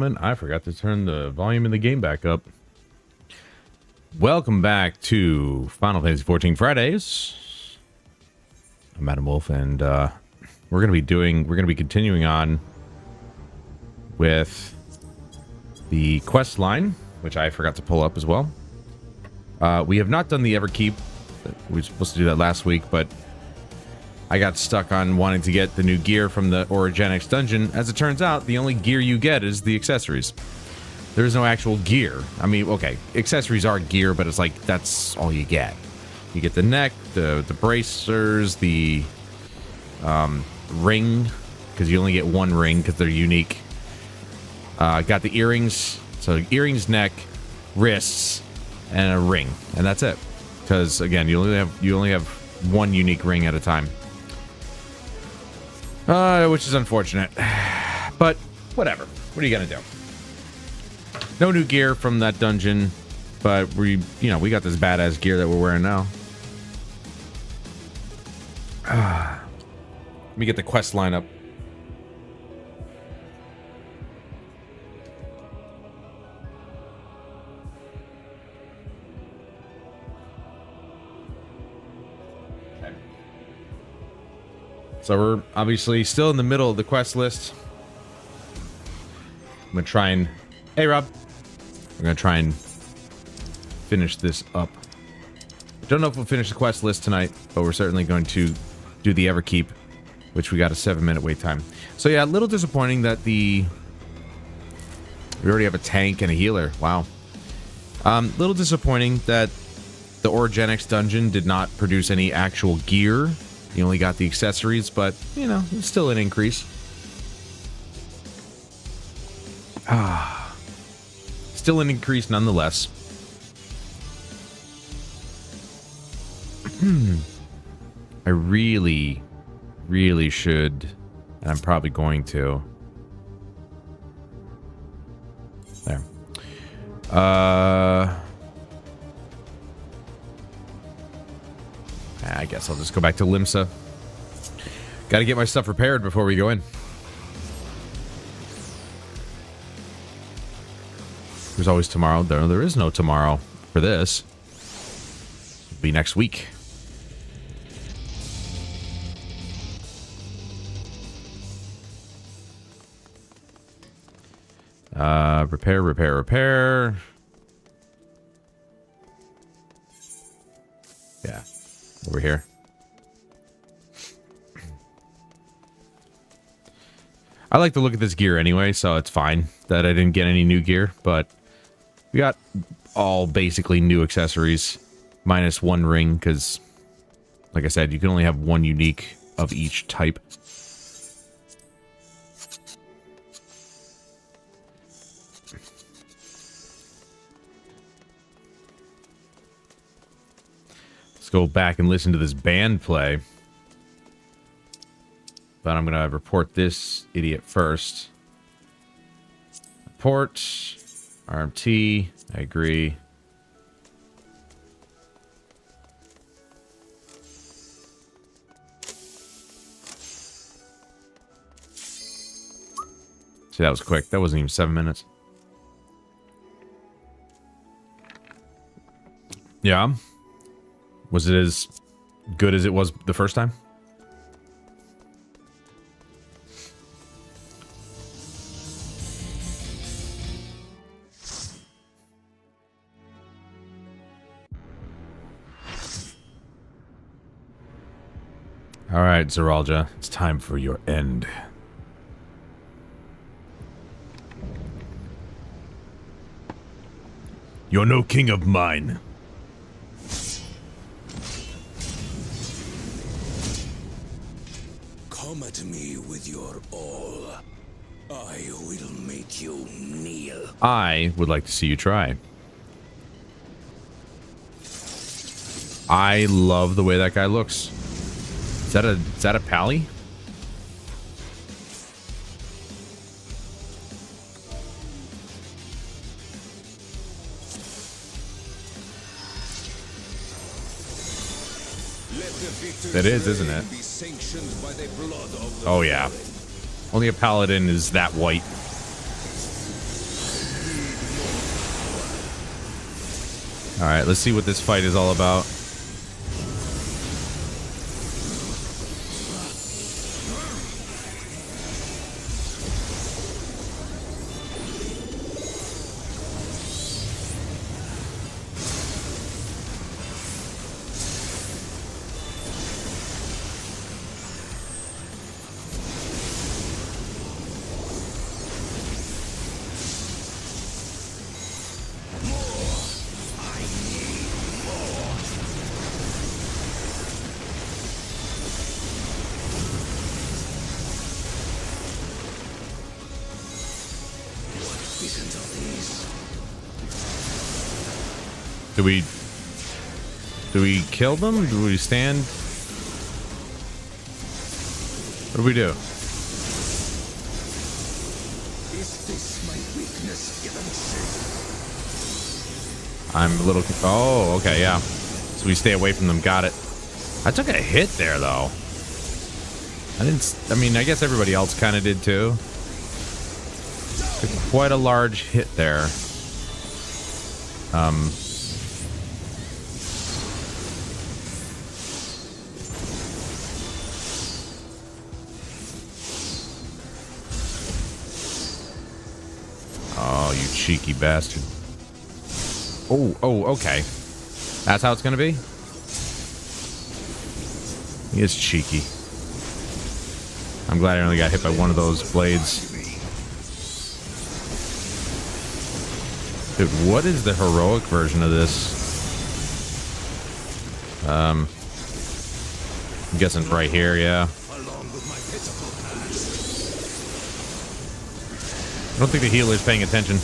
gentlemen, I forgot to turn the volume in the game back up. Welcome back to Final Fantasy XIV Fridays. I'm Adam Wolf, and we're gonna be continuing on with the quest line, which I forgot to pull up as well. We have not done the Everkeep. We were supposed to do that last week, but I got stuck on wanting to get the new gear from the Origenics dungeon. As it turns out, the only gear you get is the accessories. There is no actual gear. I mean, okay, accessories are gear, but it's like, that's all you get. You get the neck, the bracers, the ring, because you only get one ring because they're unique. Got the earrings, so earrings, neck, wrists, and a ring, and that's it. Because again, you only have one unique ring at a time. Which is unfortunate, but whatever. What are you gonna do? No new gear from that dungeon, but we got this badass gear that we're wearing now. Let me get the quest lineup. So we're obviously still in the middle of the quest list. I'm gonna try and... Hey, Rob. We're gonna try and finish this up. I don't know if we'll finish the quest list tonight, but we're certainly going to do the Everkeep, which we got a 7-minute wait time. So yeah, a little disappointing that we already have a tank and a healer. Wow. Little disappointing that the Origenics dungeon did not produce any actual gear. You only got the accessories, but, you know, it's still an increase. Still an increase nonetheless. I really should, and I'm probably going to. There. I guess I'll just go back to Limsa. Gotta get my stuff repaired before we go in. There's always tomorrow. There is no tomorrow for this. It'll be next week. Repair. Yeah. Over here. I like to look at this gear anyway, so it's fine that I didn't get any new gear, but we got all basically new accessories, minus one ring, because, like I said, you can only have one unique of each type. Let's go back and listen to this band play. But I'm going to report this idiot first. Report. RMT. I agree. See, that was quick. That wasn't even 7 minutes. Yeah. Was it as good as it was the first time? All right, Zeralja, it's time for your end. You're no king of mine. Come at me with your all. I will make you kneel. I would like to see you try. I love the way that guy looks. Is that a pally? That is, isn't it? Oh yeah. Only a paladin is that white. Alright, let's see what this fight is all about. Do we kill them? Do we stand? What do we do? Is this my weakness given shape? I'm a little... Oh, okay, yeah. So we stay away from them. Got it. I took a hit there, though. I mean, I guess everybody else kind of did, too. Took quite a large hit there. Oh, you cheeky bastard. Oh, okay. That's how it's gonna be? He is cheeky. I'm glad I only got hit by one of those blades. Dude, what is the heroic version of this? I'm guessing right here, yeah. I don't think the healer's paying attention.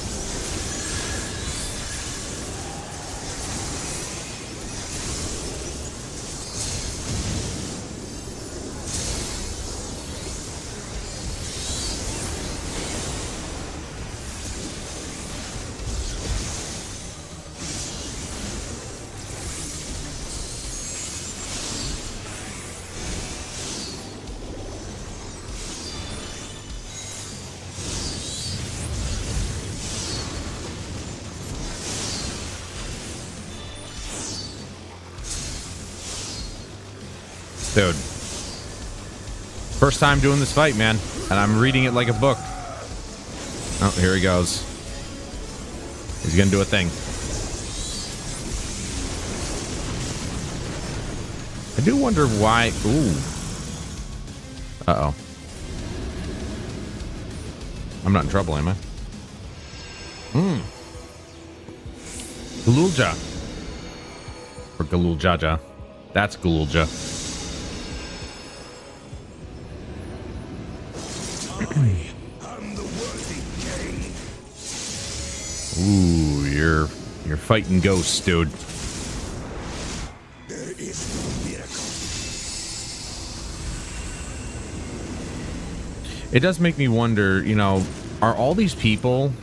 Dude. First time doing this fight, man. And I'm reading it like a book. Oh, here he goes. He's gonna do a thing. I do wonder why... Ooh. Uh-oh. I'm not in trouble, am I? Galulja. Or Galuljaja. That's Galulja. Ooh, you're fighting ghosts, dude. There is no miracle. It does make me wonder, you know, are all these people,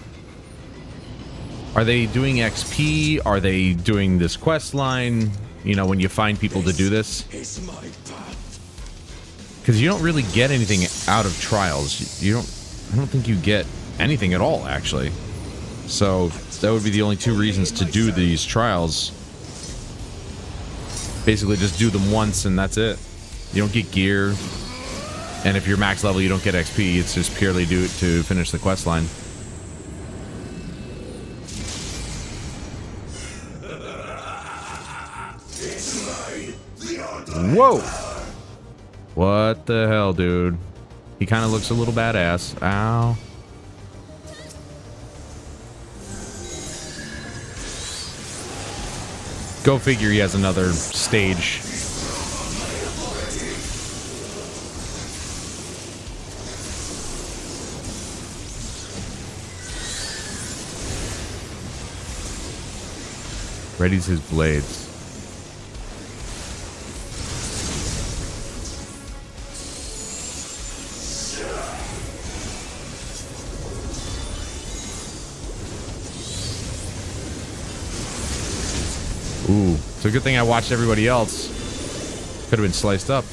are they doing XP? Are they doing this quest line? You know, when you find people to do this? Is my path. Because you don't really get anything out of trials. I don't think you get anything at all, actually. So that would be the only two reasons to do these trials. Basically just do them once and that's it. You don't get gear. And if you're max level, you don't get XP. It's just purely do it to finish the quest line. Whoa! What the hell, dude? He kind of looks a little badass. Ow. Go figure he has another stage. Readies his blades. Ooh, it's a good thing I watched everybody else. Could have been sliced up.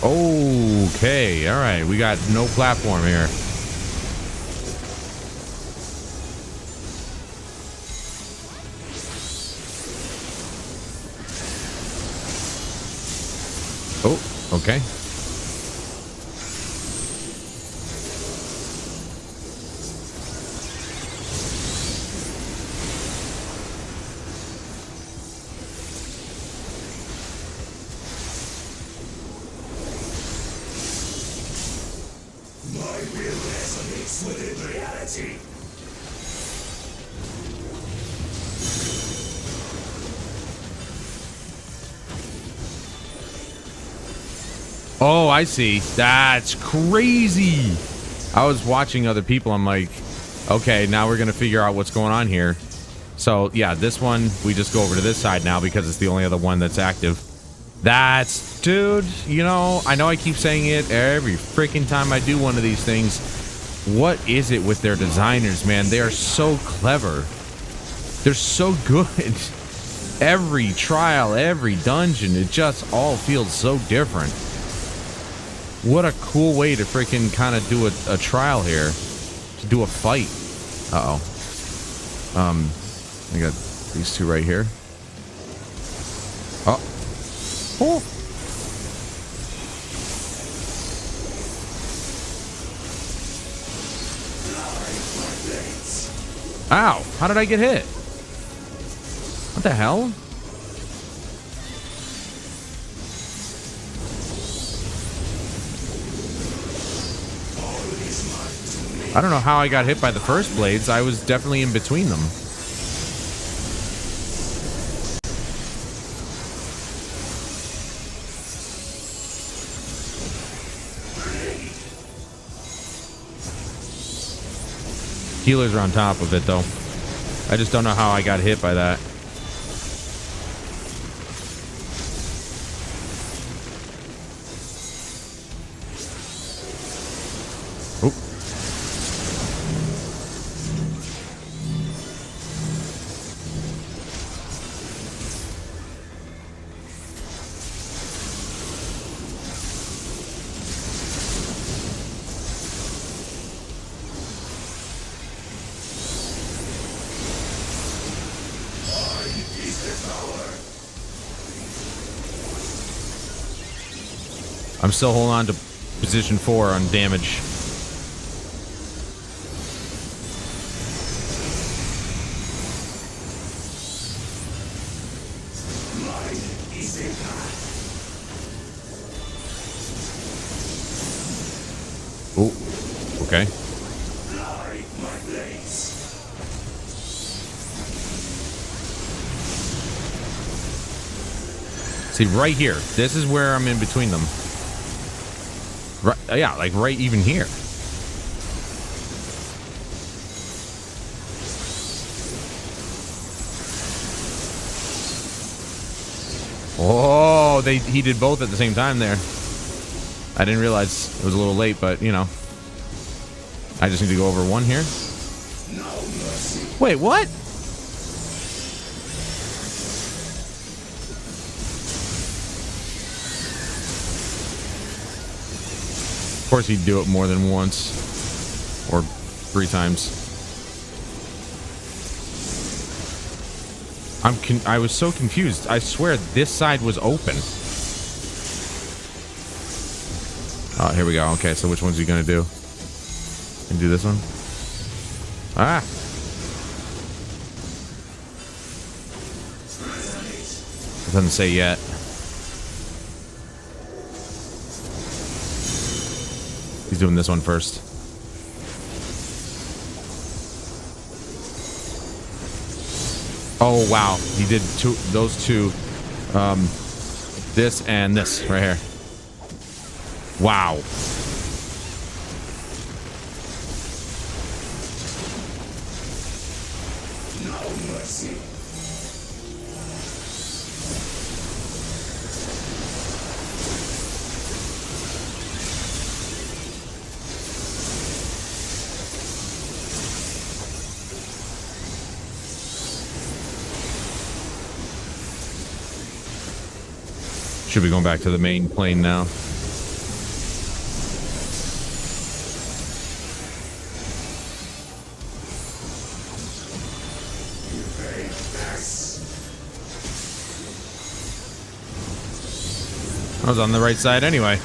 Okay, all right. We got no platform here. Oh, okay. Within reality. Oh, I see. That's crazy. I was watching other people. I'm like, okay, now we're going to figure out what's going on here. So, yeah, this one, we just go over to this side now because it's the only other one that's active. That's, dude, you know I keep saying it every freaking time I do one of these things. What is it with their designers, man? They are so clever. They're so good. Every trial, every dungeon, it just all feels so different. What a cool way to freaking kind of do a trial here. To do a fight. Uh-oh. I got these two right here. Oh. Oh. Ow! How did I get hit? What the hell? I don't know how I got hit by the first blades. I was definitely in between them. Healers are on top of it, though. I just don't know how I got hit by that. Oop. I'm still holding on to position 4 on damage. Oh, okay. See, right here. This is where I'm in between them. Right, yeah, like right even here. Oh, he did both at the same time there. I didn't realize it was a little late, but you know. I just need to go over one here. Wait, what? Of course he'd do it more than once. Or 3 times. I was so confused. I swear this side was open. Oh, here we go. Okay, so which one's he gonna do? And do this one? Ah! It doesn't say yet. He's doing this one first. Oh, wow. He did those two. This and this right here. Wow. No mercy. Should be going back to the main plane now. I was on the right side anyway.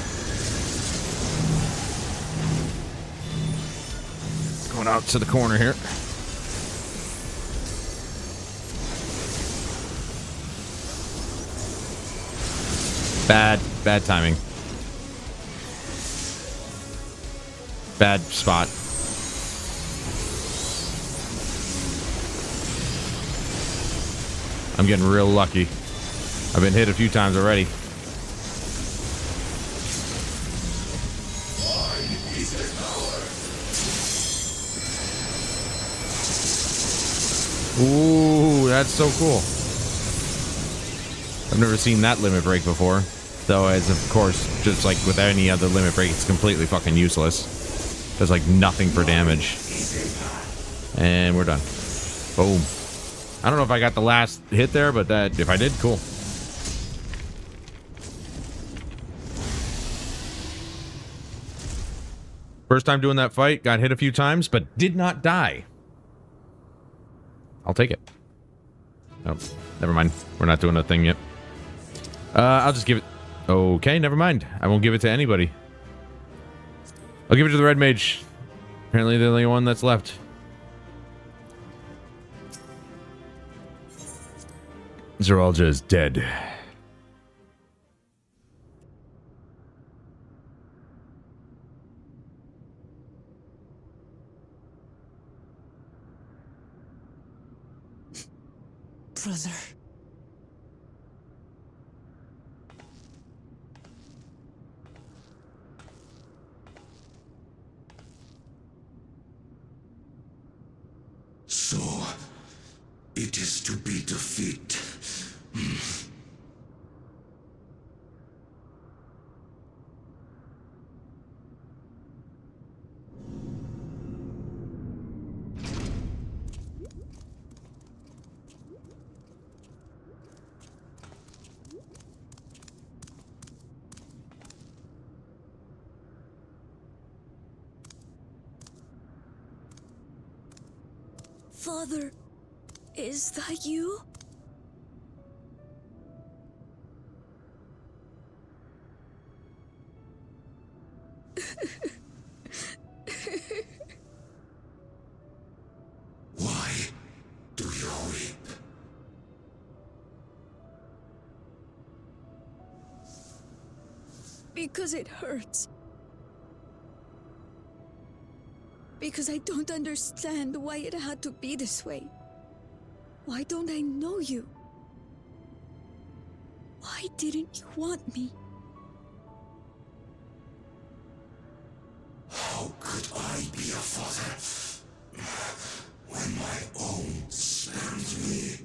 Going out to the corner here. Bad timing. Bad spot. I'm getting real lucky. I've been hit a few times already. Ooh, that's so cool. I've never seen that limit break before. Though, as of course, just like with any other limit break, it's completely fucking useless. Does like nothing for damage. And we're done. Boom. I don't know if I got the last hit there, but that if I did, cool. First time doing that fight, got hit a few times, but did not die. I'll take it. Oh, never mind. We're not doing a thing yet. I'll just give it... Okay, never mind. I won't give it to anybody. I'll give it to the red mage. Apparently the only one that's left. Zeralja is dead. Brother. So, it is to be defeat. Father, is that you? Why do you weep? Because it hurts. Because I don't understand why it had to be this way. Why don't I know you? Why didn't you want me? How could I be a father when my own spurned me?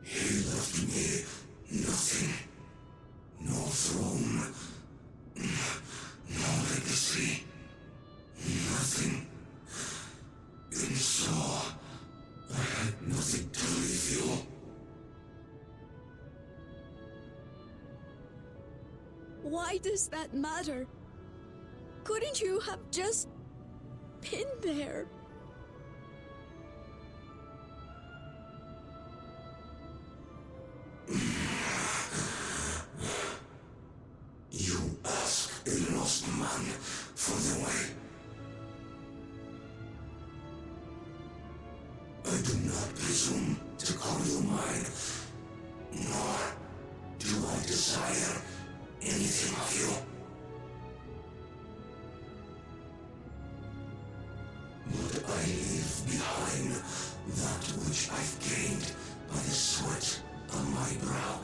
He left me nothing. No throne. No legacy. Nothing. And so, I had nothing to leave you. Why does that matter? Couldn't you have just been there? You ask a lost man for the way. I do not presume to call you mine, nor do I desire anything of you. But I leave behind that which I've gained by the sweat on my brow.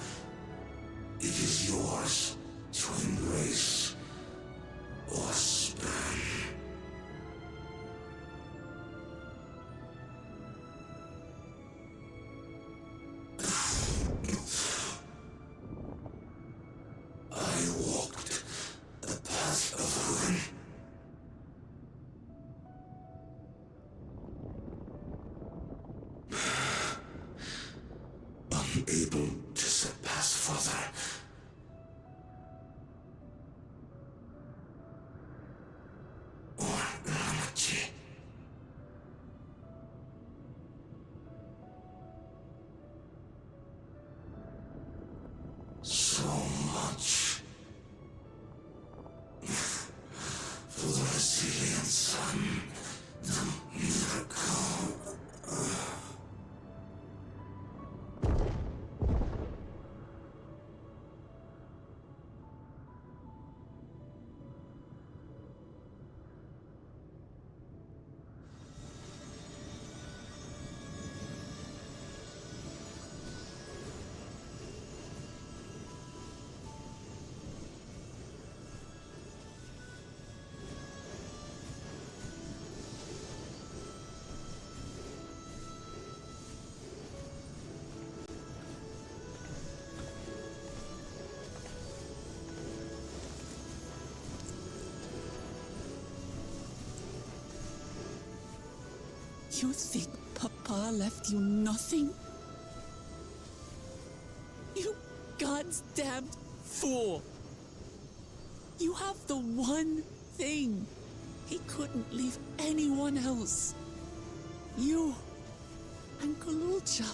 It is yours to embrace or spurn. I walked the path of ruin. Unable to surpass Father. Or Ramachi. You think Papa left you nothing? You God's damned fool! You have the one thing he couldn't leave anyone else. You and Galulcha.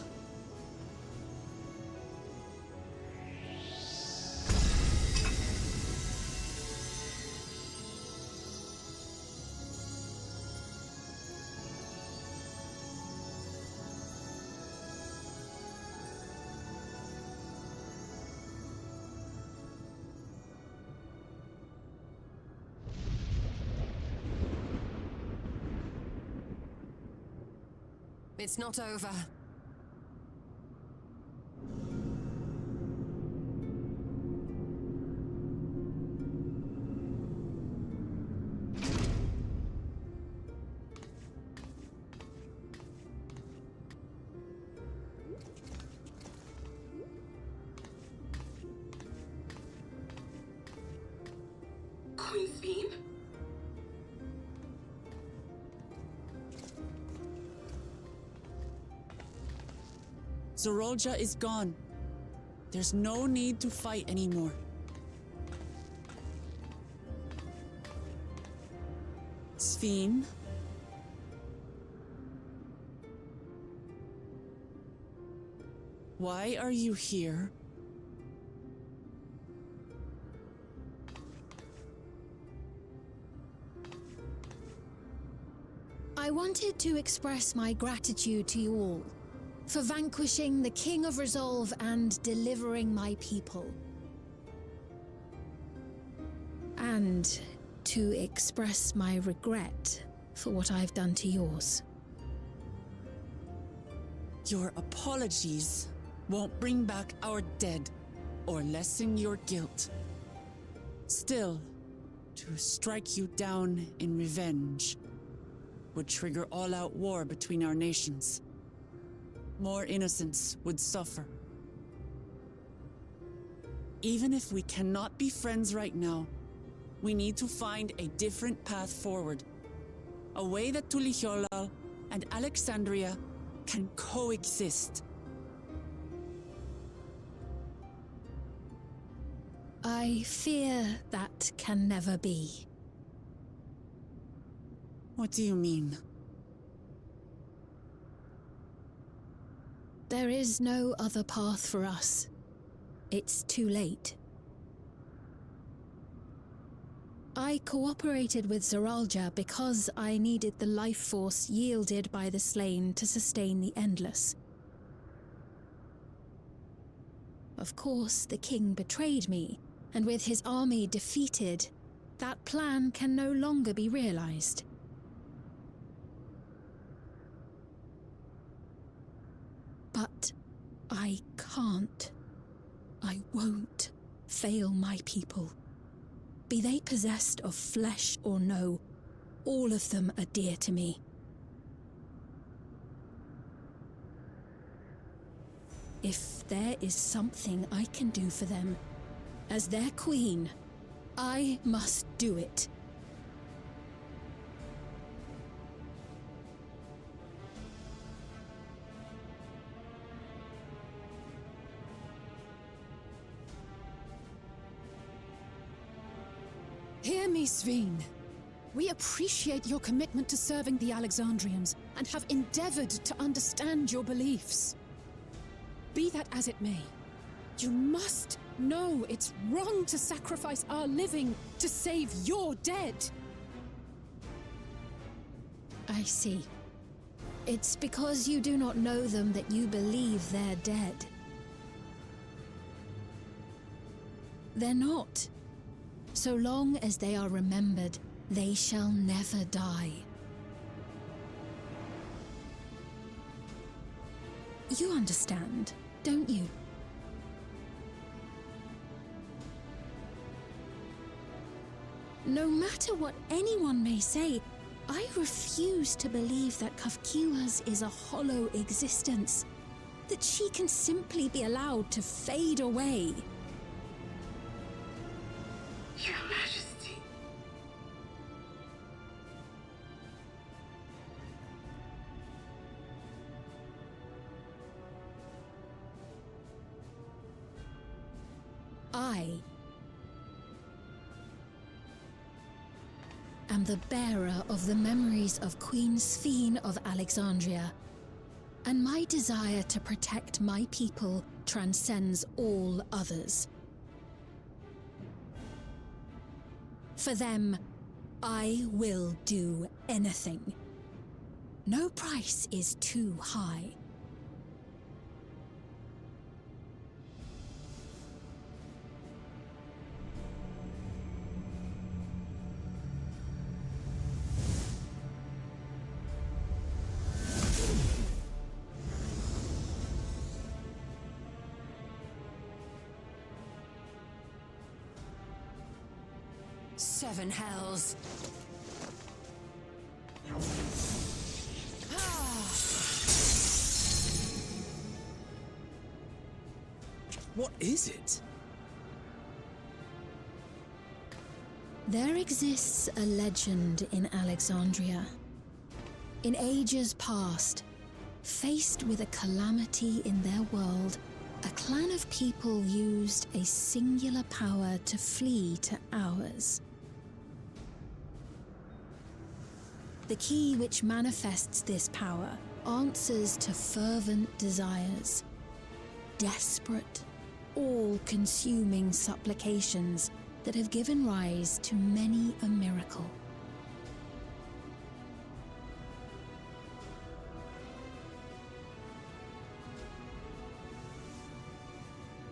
It's not over. Queen Theme? Zorolja is gone. There's no need to fight anymore. Sphene? Why are you here? I wanted to express my gratitude to you all for vanquishing the King of Resolve and delivering my people. And to express my regret for what I've done to yours. Your apologies won't bring back our dead or lessen your guilt. Still, to strike you down in revenge would trigger all-out war between our nations. More innocents would suffer. Even if we cannot be friends right now, we need to find a different path forward. A way that Tuliholal and Alexandria can coexist. I fear that can never be. What do you mean? There is no other path for us. It's too late. I cooperated with Zoralja because I needed the life force yielded by the slain to sustain the Endless. Of course, the king betrayed me, and with his army defeated, that plan can no longer be realized. But I can't. I won't fail my people. Be they possessed of flesh or no, all of them are dear to me. If there is something I can do for them, as their queen, I must do it. Hear me, Sphene. We appreciate your commitment to serving the Alexandrians and have endeavored to understand your beliefs. Be that as it may, you must know it's wrong to sacrifice our living to save your dead. I see. It's because you do not know them that you believe they're dead. They're not. So long as they are remembered, they shall never die. You understand, don't you? No matter what anyone may say, I refuse to believe that Kafkiwas is a hollow existence, that she can simply be allowed to fade away. Your Majesty. I am the bearer of the memories of Queen Sphene of Alexandria, and my desire to protect my people transcends all others. For them, I will do anything. No price is too high. Seven hells. What is it? There exists a legend in Alexandria. In ages past, faced with a calamity in their world, a clan of people used a singular power to flee to ours. The key which manifests this power answers to fervent desires, desperate, all-consuming supplications that have given rise to many a miracle.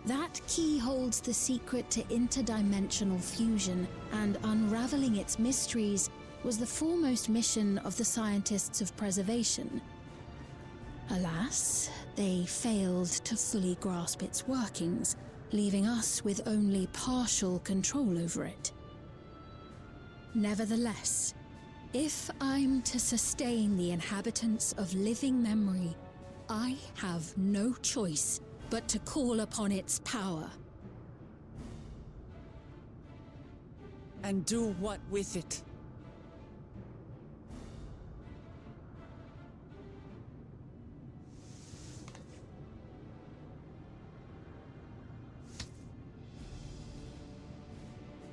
That key holds the secret to interdimensional fusion, and unraveling its mysteries was the foremost mission of the scientists of preservation. Alas, they failed to fully grasp its workings, leaving us with only partial control over it. Nevertheless, if I'm to sustain the inhabitants of living memory, I have no choice but to call upon its power. And do what with it?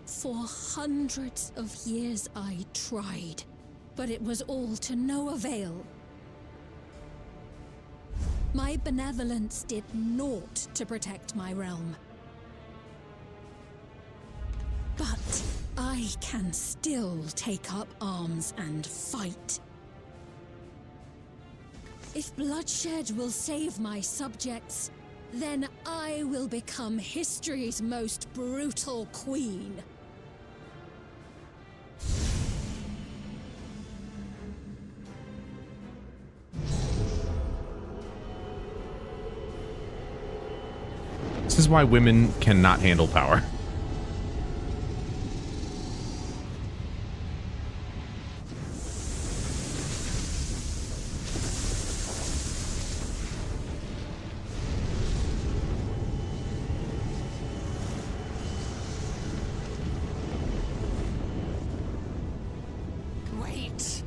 For hundreds of years I tried, but it was all to no avail. My benevolence did naught to protect my realm. But I can still take up arms and fight. If bloodshed will save my subjects, then I will become history's most brutal queen. This is why women cannot handle power. Wait.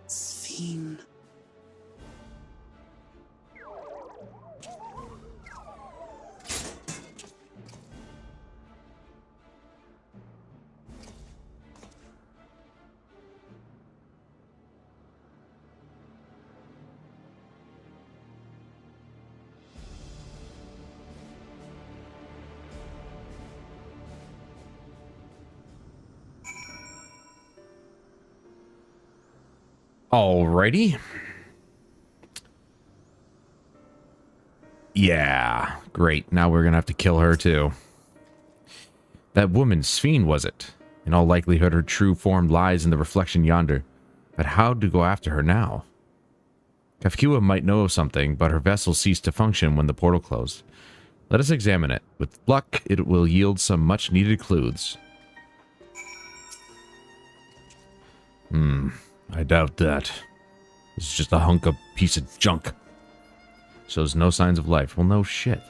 Sphene. Alrighty. Yeah, great. Now we're gonna have to kill her too. That woman, Sphene, was it? In all likelihood, her true form lies in the reflection yonder. But how to go after her now? Kafkiwa might know of something, but her vessel ceased to function when the portal closed. Let us examine it. With luck, it will yield some much-needed clues. I doubt that. This is just a hunk of piece of junk. Shows no signs of life. Well, no shit.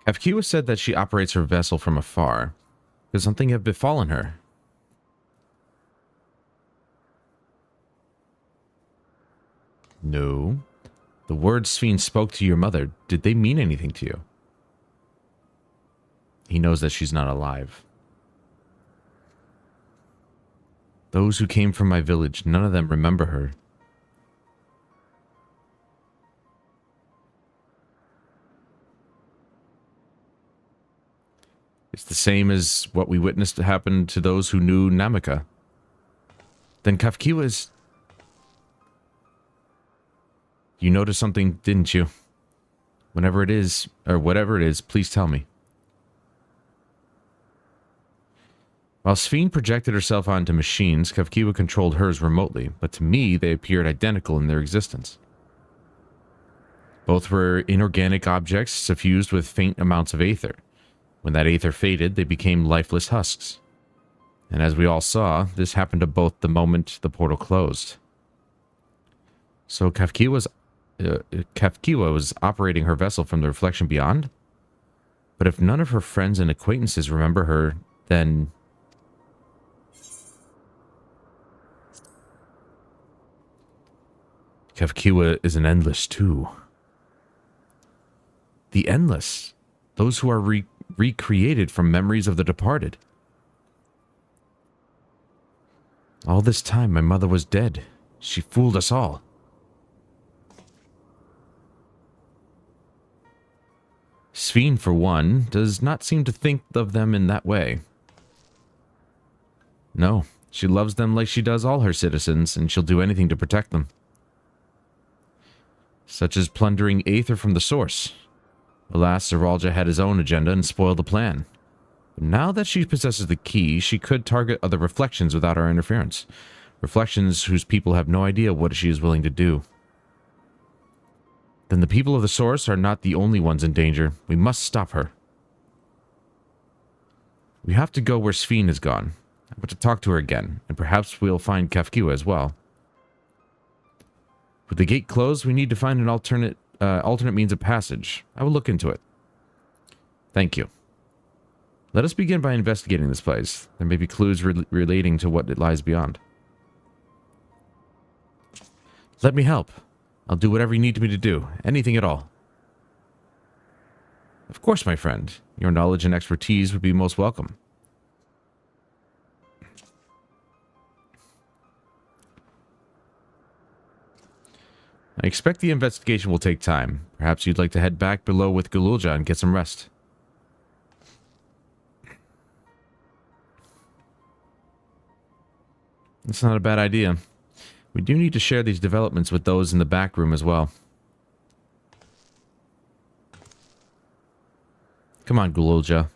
Kafkiwa said that she operates her vessel from afar. Could something have befallen her? No. The words Sven spoke to your mother, did they mean anything to you? He knows that she's not alive. Those who came from my village, none of them remember her. It's the same as what we witnessed happen to those who knew Namika. Then Kafkiwa is... You noticed something, didn't you? Whenever it is, or whatever it is, please tell me. While Sven projected herself onto machines, Kafkiwa controlled hers remotely, but to me, they appeared identical in their existence. Both were inorganic objects suffused with faint amounts of aether. When that aether faded, they became lifeless husks. And as we all saw, this happened to both the moment the portal closed. So Kafkiwa was operating her vessel from the reflection beyond? But if none of her friends and acquaintances remember her, then... Kafkiwa is an endless too. The endless. Those who are recreated from memories of the departed. All this time, my mother was dead. She fooled us all. Sven, for one, does not seem to think of them in that way. No, she loves them like she does all her citizens, and she'll do anything to protect them. Such as plundering aether from the source. Alas, Zeralja had his own agenda and spoiled the plan. But now that she possesses the key, she could target other reflections without our interference. Reflections whose people have no idea what she is willing to do. Then the people of the source are not the only ones in danger. We must stop her. We have to go where Sven has gone. I want to talk to her again, and perhaps we'll find Kafkiwa as well. With the gate closed, we need to find an alternate means of passage. I will look into it. Thank you. Let us begin by investigating this place. There may be clues relating to what it lies beyond. Let me help. I'll do whatever you need me to do. Anything at all. Of course, my friend. Your knowledge and expertise would be most welcome. I expect the investigation will take time. Perhaps you'd like to head back below with Gululja and get some rest. That's not a bad idea. We do need to share these developments with those in the back room as well. Come on, Gululja.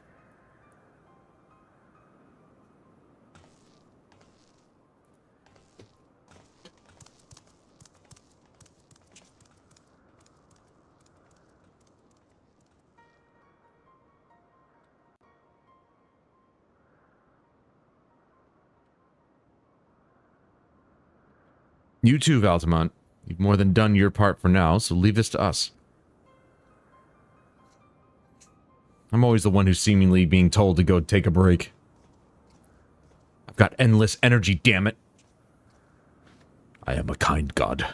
You too, Valtamont. You've more than done your part for now, so leave this to us. I'm always the one who's seemingly being told to go take a break. I've got endless energy, damn it. I am a kind god.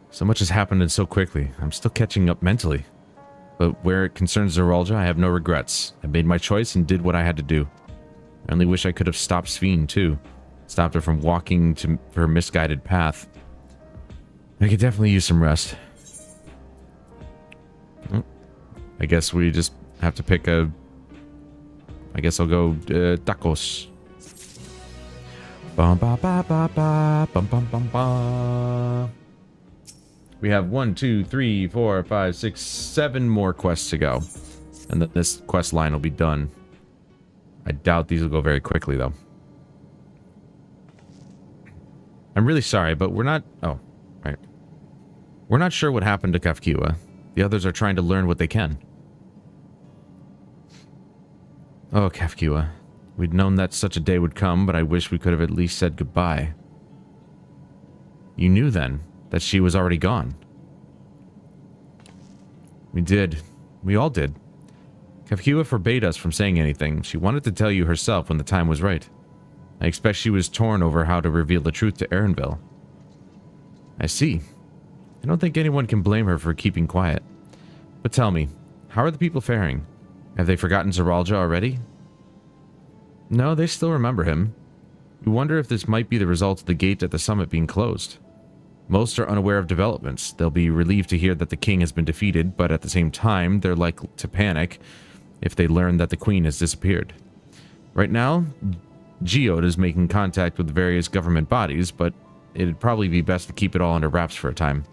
So much has happened and so quickly. I'm still catching up mentally. But where it concerns Zeralja, I have no regrets. I made my choice and did what I had to do. I only wish I could have stopped Sven, too. Stopped her from walking to her misguided path. I could definitely use some rest. I guess we just have to pick a I guess I'll go tacos. Bum, ba, ba, ba, ba, bum, bum, bum, ba. We have 1, 2, 3, 4, 5, 6, 7 more quests to go. And then this quest line will be done. I doubt these will go very quickly, though. I'm really sorry, but we're not... Oh, right. We're not sure what happened to Kafkiwa. The others are trying to learn what they can. Oh, Kafkiwa. We'd known that such a day would come, but I wish we could have at least said goodbye. You knew then that she was already gone. We did. We all did. Kafkiwa forbade us from saying anything. She wanted to tell you herself when the time was right. I expect she was torn over how to reveal the truth to Erenville. I see. I don't think anyone can blame her for keeping quiet. But tell me, how are the people faring? Have they forgotten Zeralja already? No, they still remember him. We wonder if this might be the result of the gate at the summit being closed. Most are unaware of developments. They'll be relieved to hear that the king has been defeated, but at the same time, they're likely to panic if they learn that the queen has disappeared. Right now, Geode is making contact with various government bodies, but it'd probably be best to keep it all under wraps for a time.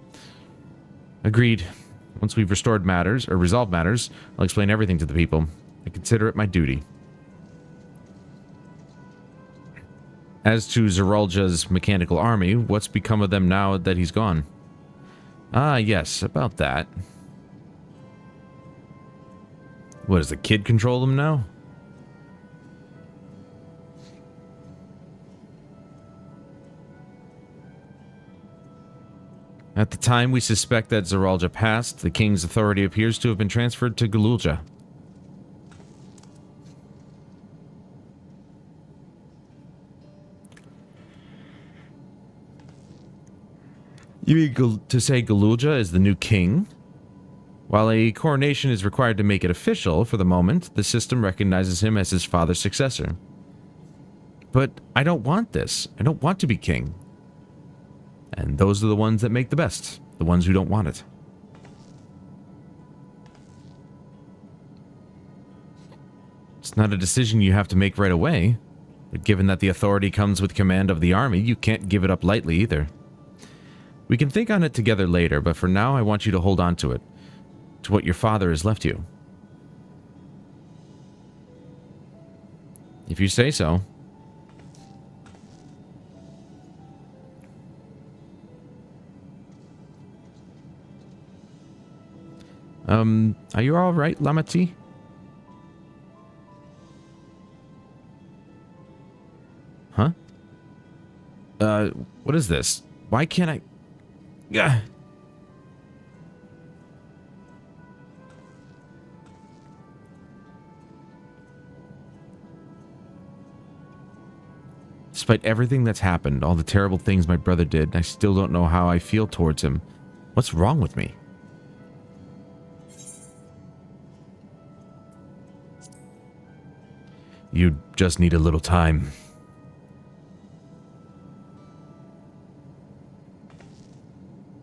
Agreed. Once we've restored matters, or resolved matters, I'll explain everything to the people. I consider it my duty. As to Zeralja's mechanical army, what's become of them now that he's gone? Ah, yes, about that. What, does the kid control them now? At the time we suspect that Zeralja passed, the king's authority appears to have been transferred to Galulja. You mean to say Galulja is the new king? While a coronation is required to make it official, for the moment, the system recognizes him as his father's successor. But I don't want this. I don't want to be king. And those are the ones that make the best. The ones who don't want it. It's not a decision you have to make right away. But given that the authority comes with command of the army, you can't give it up lightly either. We can think on it together later, but for now I want you to hold on to it. To what your father has left you. If you say so. Are you all right, Lamati? Huh? What is this? Why can't I... Gah! Despite everything that's happened, all the terrible things my brother did, I still don't know how I feel towards him. What's wrong with me? You just need a little time.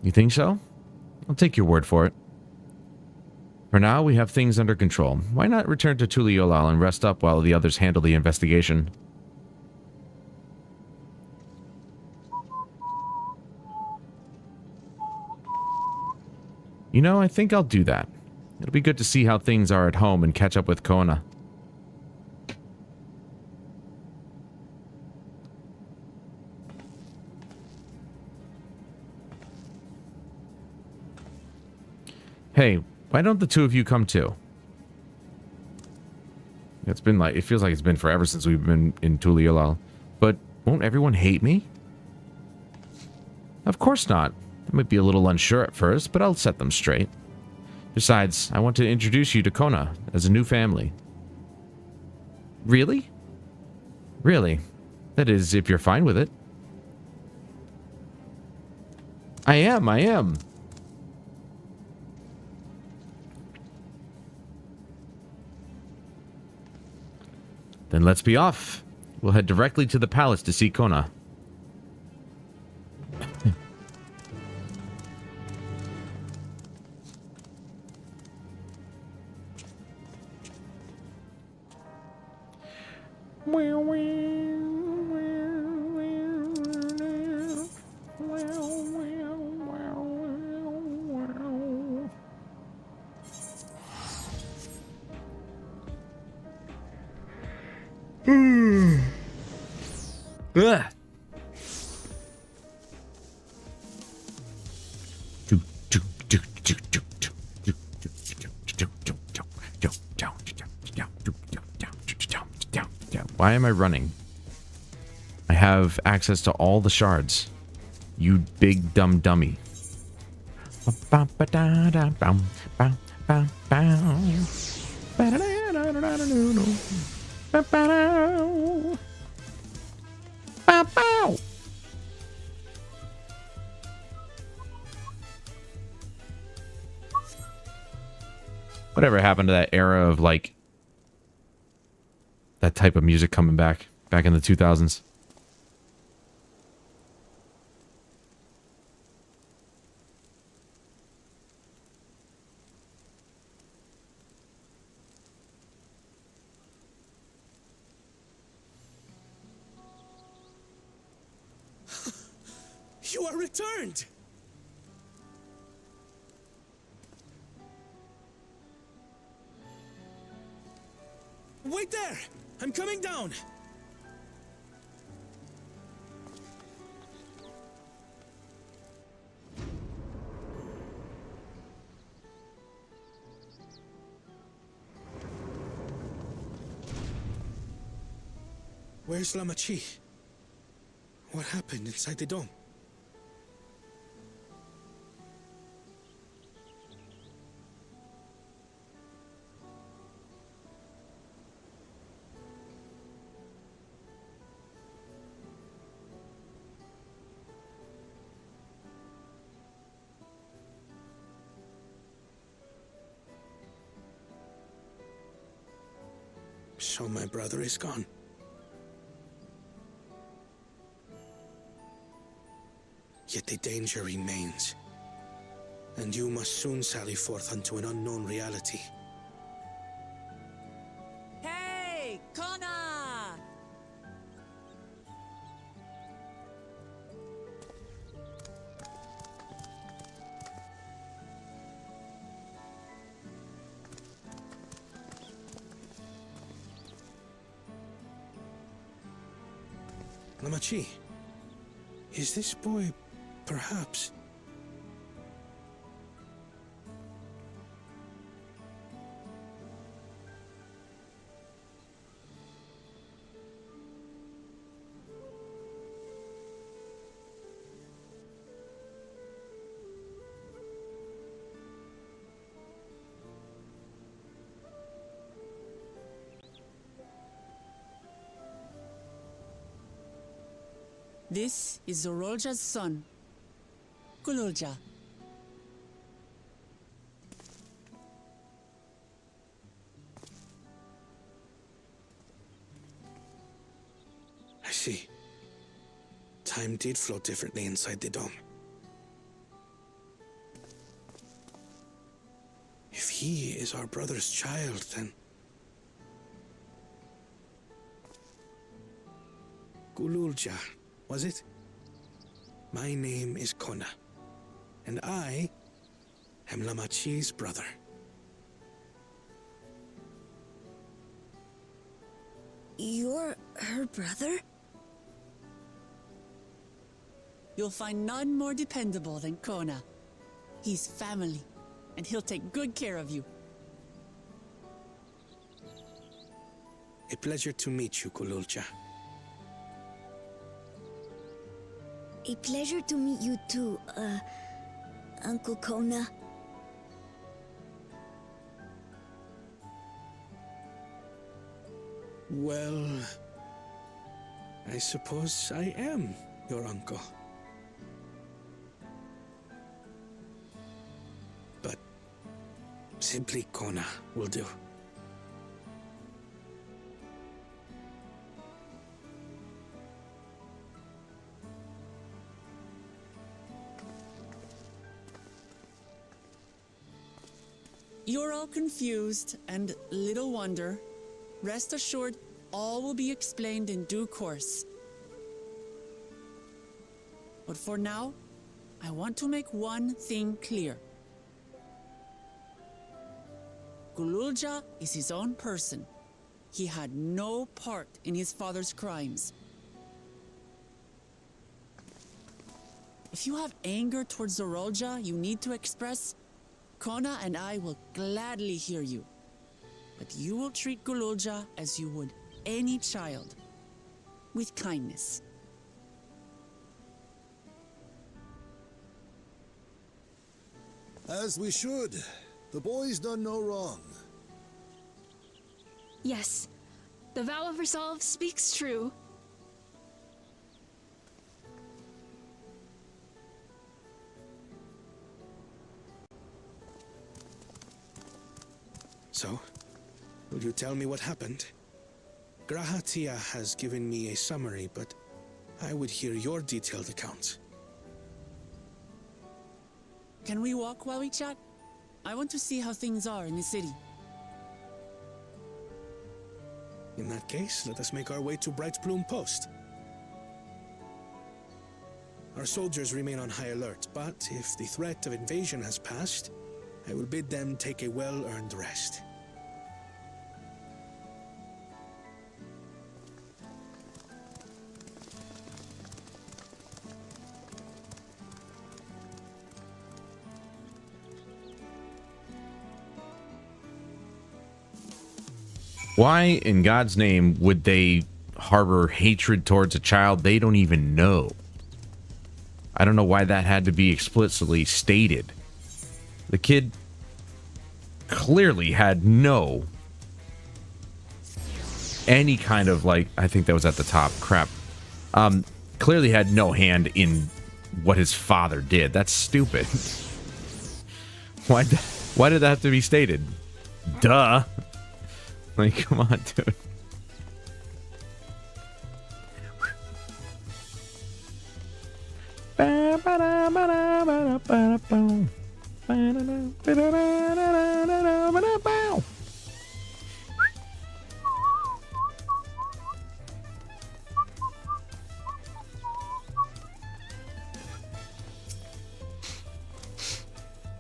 You think so? I'll take your word for it. For now, we have things under control. Why not return to Tuliolal and rest up while the others handle the investigation? You know, I think I'll do that. It'll be good to see how things are at home and catch up with Kona. Hey, why don't the two of you come too? It's been like, it feels like it's been forever since we've been in Tuliolal. But won't everyone hate me? Of course not. They might be a little unsure at first, but I'll set them straight. Besides, I want to introduce you to Kona as a new family. Really? Really? That is, if you're fine with it. I am. Then let's be off. We'll head directly to the palace to see Kona. Ugh. Why am I running? I have access to all the shards. You big dumb dummy. Whatever happened to that era of, like, that type of music coming back in the 2000s? You are returned! Wait there! I'm coming down! Where's Lamachi? What happened inside the dome? So my brother is gone. Yet the danger remains. And you must soon sally forth unto an unknown reality. Hey, Kona! Lamachi, is this boy perhaps... This is Zorolja's son, Kululja. I see. Time did flow differently inside the dome. If he is our brother's child, then... Kululja, was it? My name is Kona, and I am Lamachi's brother. You're her brother? You'll find none more dependable than Kona. He's family, and he'll take good care of you. A pleasure to meet you, Kululja. A pleasure to meet you too, Uncle Kona. Well, I suppose I am your uncle. But simply Kona will do. You're all confused, and little wonder. Rest assured, All will be explained in due course. But for now, I want to make one thing clear. Gululja is his own person. He had no part in his father's crimes. If you have anger towards Zorolja you need to express, Kona and I will gladly hear you. But you will treat Gululja as you would any child, with kindness. As we should. The boy's done no wrong. Yes, the vow of resolve speaks true. So, will you tell me what happened? Grahatia has given me a summary, but I would hear your detailed account. Can we walk while we chat? I want to see how things are in the city. In that case, let us make our way to Bright Plume Post. Our soldiers remain on high alert, but if the threat of invasion has passed, I will bid them take a well-earned rest. Why in God's name would they harbor hatred towards a child they don't even know? I don't know why that had to be explicitly stated. The kid clearly had any kind of, like, I think that was at the top, crap. Clearly had no hand in what his father did. That's stupid. Why did that have to be stated? Duh. Like, come on, dude.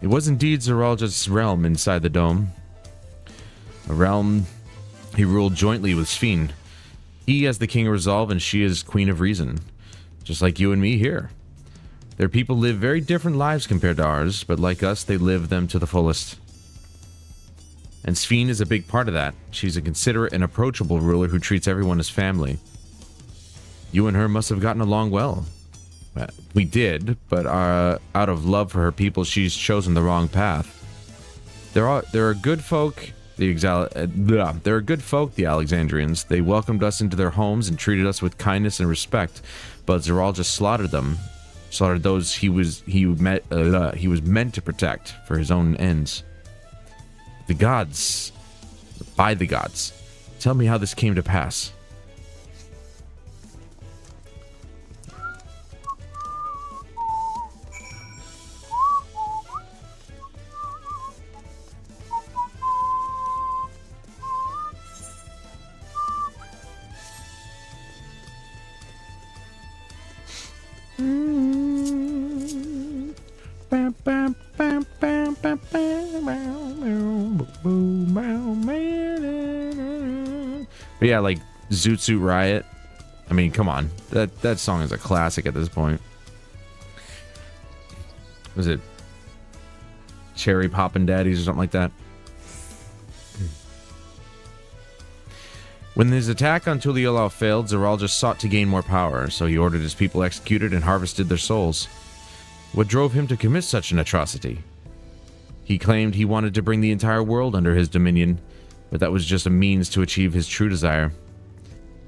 It was indeed Zoralja's realm inside the dome. A realm he ruled jointly with Sphene. He as the King of Resolve and she as Queen of Reason. Just like you and me here. Their people live very different lives compared to ours, but like us, they live them to the fullest. And Sphene is a big part of that. She's a considerate and approachable ruler who treats everyone as family. You and her must have gotten along well. We did, but out of love for her people, she's chosen the wrong path. There are good folk, the Alexandrians. They welcomed us into their homes and treated us with kindness and respect, but Zeral just slaughtered them. Slaughtered those he was meant to protect for his own ends. The gods, by the gods, tell me how this came to pass. But yeah, like Zoot Suit Riot. I mean, come on. That song is a classic at this point. Was it Cherry Poppin' Daddies or something like that? When his attack on Tuliolao failed, Zeral just sought to gain more power, so he ordered his people executed and harvested their souls. What drove him to commit such an atrocity? He claimed he wanted to bring the entire world under his dominion, but that was just a means to achieve his true desire.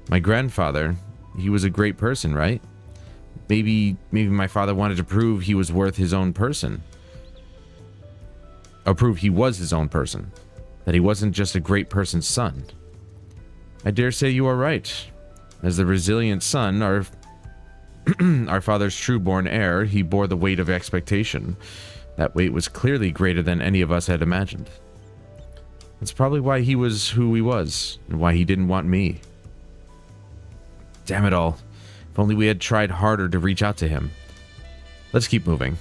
My grandfather, he was a great person, right? Maybe my father wanted to prove he was worth his own person. Or prove he was his own person. That he wasn't just a great person's son. I dare say you are right. As the resilient son, our father's true-born heir, he bore the weight of expectation. That weight was clearly greater than any of us had imagined. That's probably why he was who he was, and why he didn't want me. Damn it all. If only we had tried harder to reach out to him. Let's keep moving.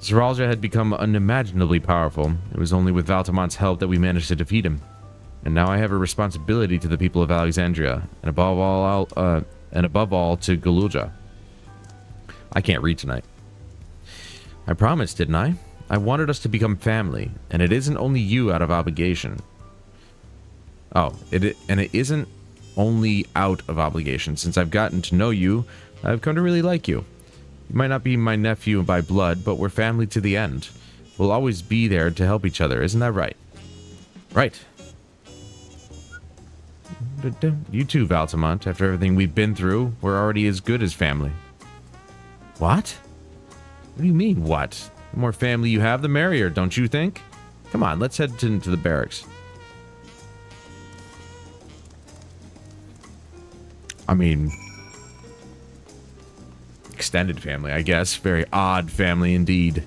Zeralja had become unimaginably powerful. It was only with Valtamant's help that we managed to defeat him. And now I have a responsibility to the people of Alexandria, and above all to Galulja. I can't read tonight. I promised, didn't I? I wanted us to become family, and it isn't only you out of obligation. It isn't only out of obligation. Since I've gotten to know you, I've come to really like you. You might not be my nephew by blood, but we're family to the end. We'll always be there to help each other, isn't that right? Right. You too, Valtamont. After everything we've been through, we're already as good as family. What? What do you mean, what? The more family you have, the merrier, don't you think? Come on, let's head into the barracks. I mean, extended family, I guess. Very odd family indeed.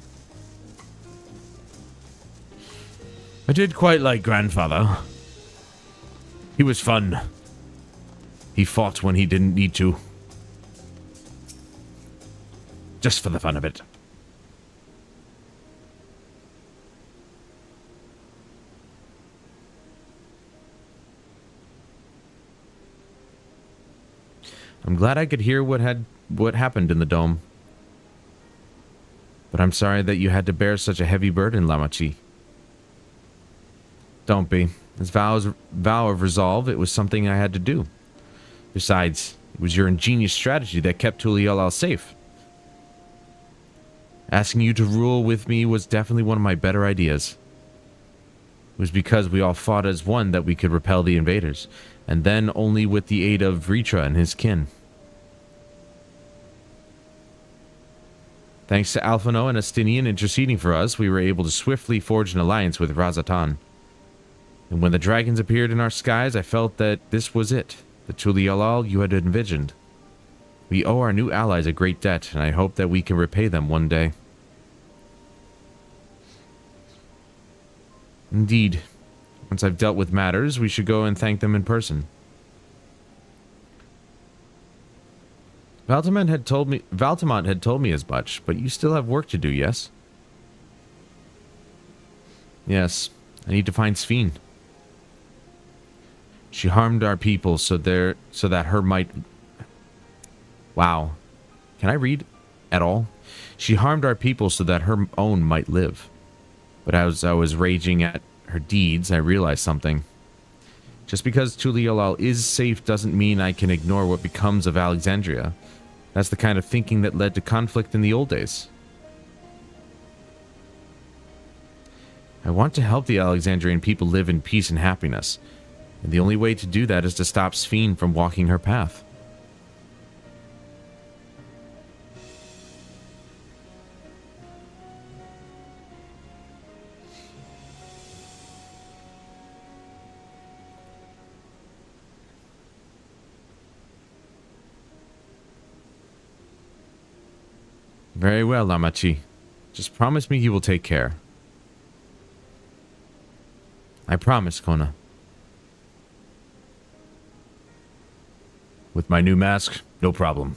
I did quite like grandfather. He was fun. He fought when he didn't need to. Just for the fun of it. I'm glad I could hear what happened in the dome. But I'm sorry that you had to bear such a heavy burden, Lamachi. Don't be. As vow of resolve, it was something I had to do. Besides, it was your ingenious strategy that kept Tulial safe. Asking you to rule with me was definitely one of my better ideas. It was because we all fought as one that we could repel the invaders, and then only with the aid of Vritra and his kin. Thanks to Alphino and Astinian interceding for us, we were able to swiftly forge an alliance with Razatan. And when the dragons appeared in our skies, I felt that this was it, the Tulial you had envisioned. We owe our new allies a great debt, and I hope that we can repay them one day. Indeed. Once I've dealt with matters, we should go and thank them in person. Valtamont had told me as much, but you still have work to do, yes? Yes, I need to find Sphene. She harmed our people so that her might... Wow. Can I read at all? She harmed our people so that her own might live. But as I was raging at her deeds, I realized something. Just because Tulial is safe doesn't mean I can ignore what becomes of Alexandria. That's the kind of thinking that led to conflict in the old days. I want to help the Alexandrian people live in peace and happiness. And the only way to do that is to stop Sphene from walking her path. Very well, Lamachi. Just promise me you will take care. I promise, Kona. With my new mask, no problem.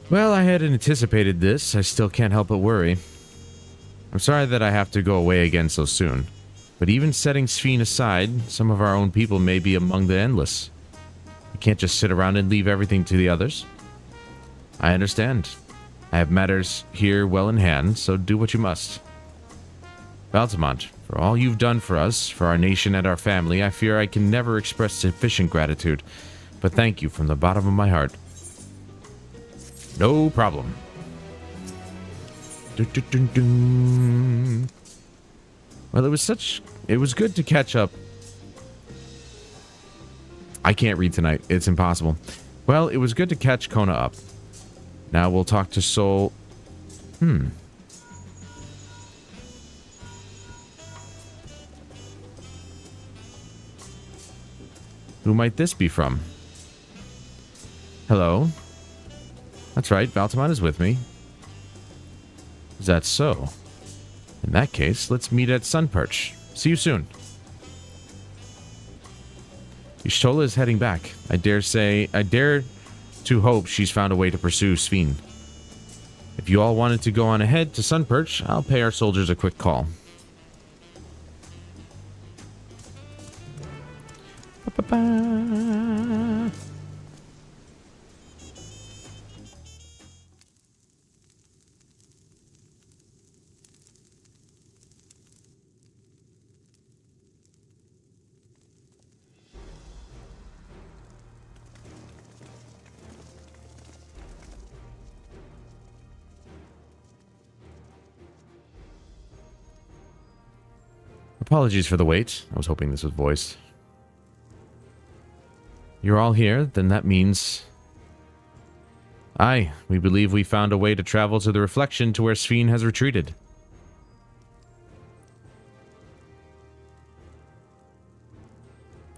Well, I had anticipated this. I still can't help but worry. I'm sorry that I have to go away again so soon. But even setting Sphene aside, some of our own people may be among the endless. We can't just sit around and leave everything to the others. I understand. I have matters here well in hand, so do what you must. Valtamont, for all you've done for us, for our nation and our family, I fear I can never express sufficient gratitude. But thank you from the bottom of my heart. No problem. Dun. Well, it was good to catch up. I can't read tonight. It's impossible. Well, it was good to catch Kona up. Now we'll talk to Sol. Who might this be from? Hello? That's right, Valtamon is with me. Is that so? In that case, let's meet at Sunperch. See you soon. Y'shtola is heading back. I dare to hope she's found a way to pursue Sphene. If you all wanted to go on ahead to Sunperch, I'll pay our soldiers a quick call. Ba-ba-ba. Apologies for the wait. I was hoping this was voiced. You're all here, then that means... Aye, we believe we found a way to travel to the reflection to where Sphene has retreated.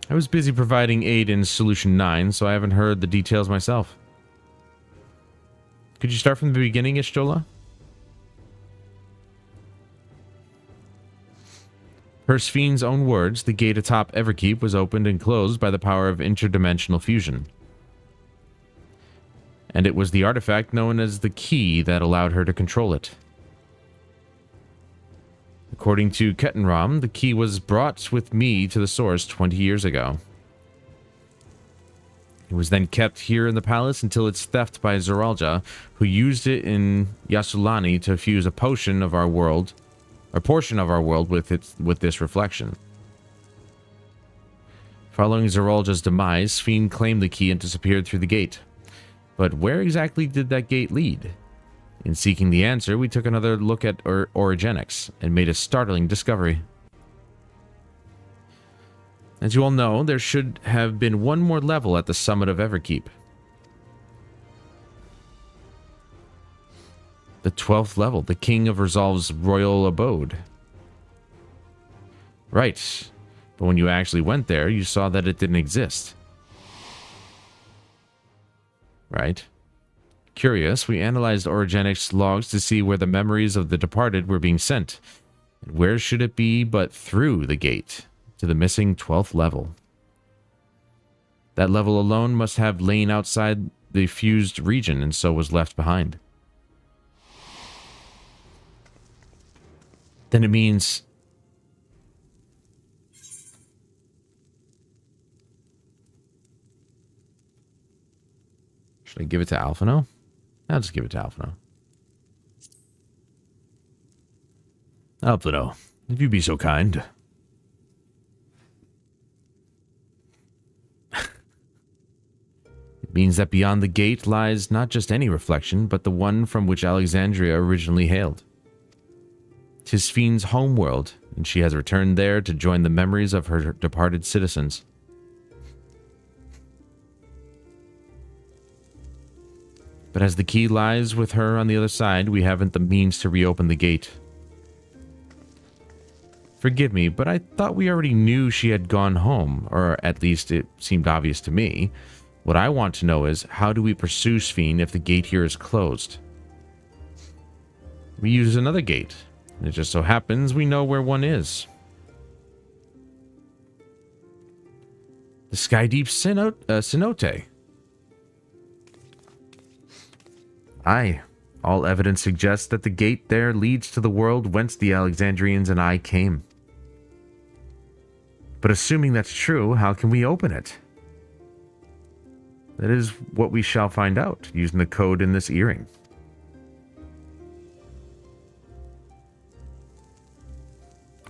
I was busy providing aid in Solution 9, so I haven't heard the details myself. Could you start from the beginning, Y'shtola? Per Sphene's own words, the gate atop Everkeep was opened and closed by the power of interdimensional fusion. And it was the artifact known as the key that allowed her to control it. According to Kettenram, the key was brought with me to the source 20 years ago. It was then kept here in the palace until its theft by Zoralja, who used it in Yasulani to fuse a potion of our world, a portion of our world with this reflection. Following Zoralja's demise, Sphene claimed the key and disappeared through the gate. But where exactly did that gate lead? In seeking the answer, we took another look at orogenics and made a startling discovery. As you all know, there should have been one more level at the summit of Everkeep. The 12th level, the King of Resolve's royal abode. Right, but when you actually went there, you saw that it didn't exist. Right. Curious, we analyzed Orogenics logs to see where the memories of the departed were being sent. And where should it be but through the gate to the missing 12th level? That level alone must have lain outside the fused region and so was left behind. Then it means... Should I give it to Alphino? I'll just give it to Alphino. Alphino, if you be so kind. It means that beyond the gate lies not just any reflection, but the one from which Alexandria originally hailed. 'Tis Sphene's homeworld, and she has returned there to join the memories of her departed citizens. But as the key lies with her on the other side, we haven't the means to reopen the gate. Forgive me, but I thought we already knew she had gone home, or at least it seemed obvious to me. What I want to know is, how do we pursue Sphene if the gate here is closed? We use another gate, and it just so happens we know where one is. The Skydeep Cenote. Aye, all evidence suggests that the gate there leads to the world whence the Alexandrians and I came. But assuming that's true, how can we open it? That is what we shall find out, using the code in this earring.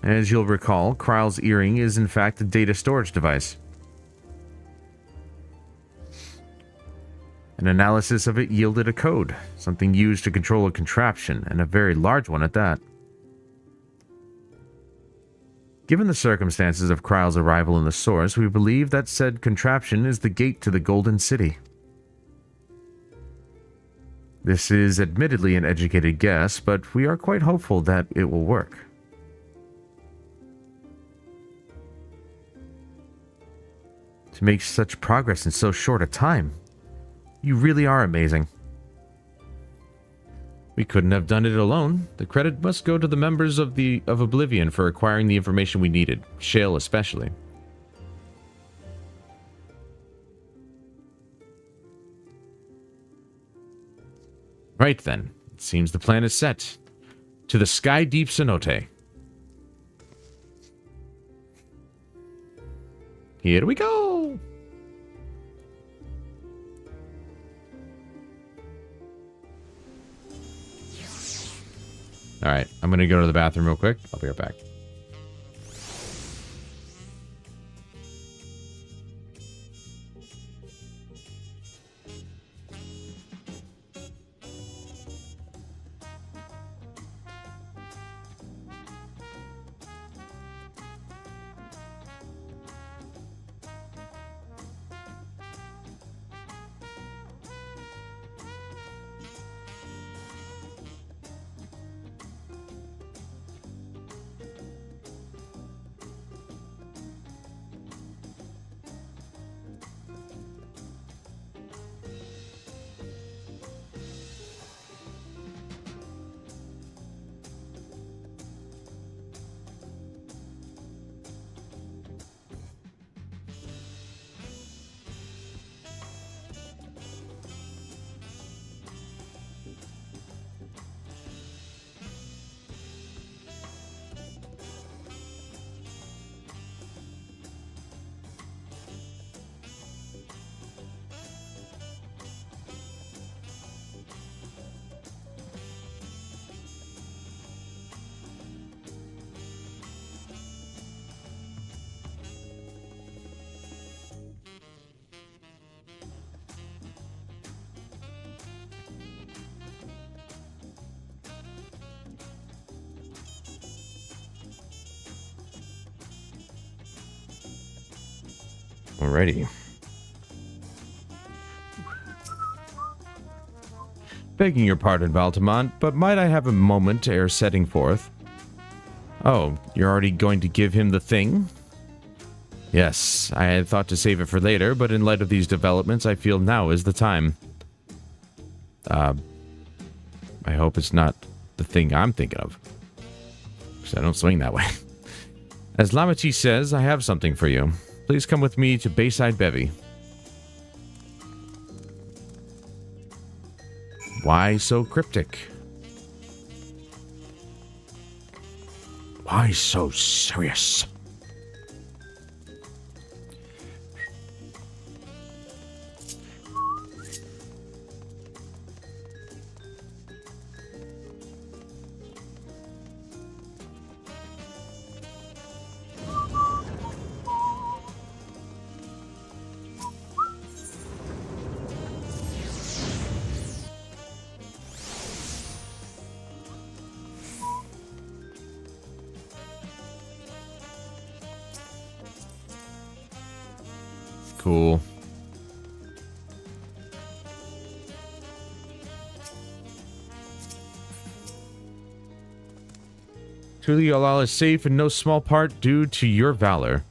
As you'll recall, Kryle's earring is in fact a data storage device. An analysis of it yielded a code, something used to control a contraption, and a very large one at that. Given the circumstances of Kryle's arrival in the Source, we believe that said contraption is the gate to the Golden City. This is admittedly an educated guess, but we are quite hopeful that it will work. To make such progress in so short a time, you really are amazing. We couldn't have done it alone. The credit must go to the members of Oblivion for acquiring the information we needed, Shale especially. Right then, it seems the plan is set. To the Sky Deep Cenote. Here we go! Alright, I'm gonna go to the bathroom real quick. I'll be right back. Alrighty. Begging your pardon, Valtimont, but might I have a moment ere setting forth? Oh, you're already going to give him the thing? Yes, I had thought to save it for later, but in light of these developments, I feel now is the time. I hope it's not the thing I'm thinking of. Because I don't swing that way. As Lamachi says, I have something for you. Please come with me to Bayside Bevy. Why so cryptic? Why so serious? Cool. Truly, Olal is safe in no small part due to your valor.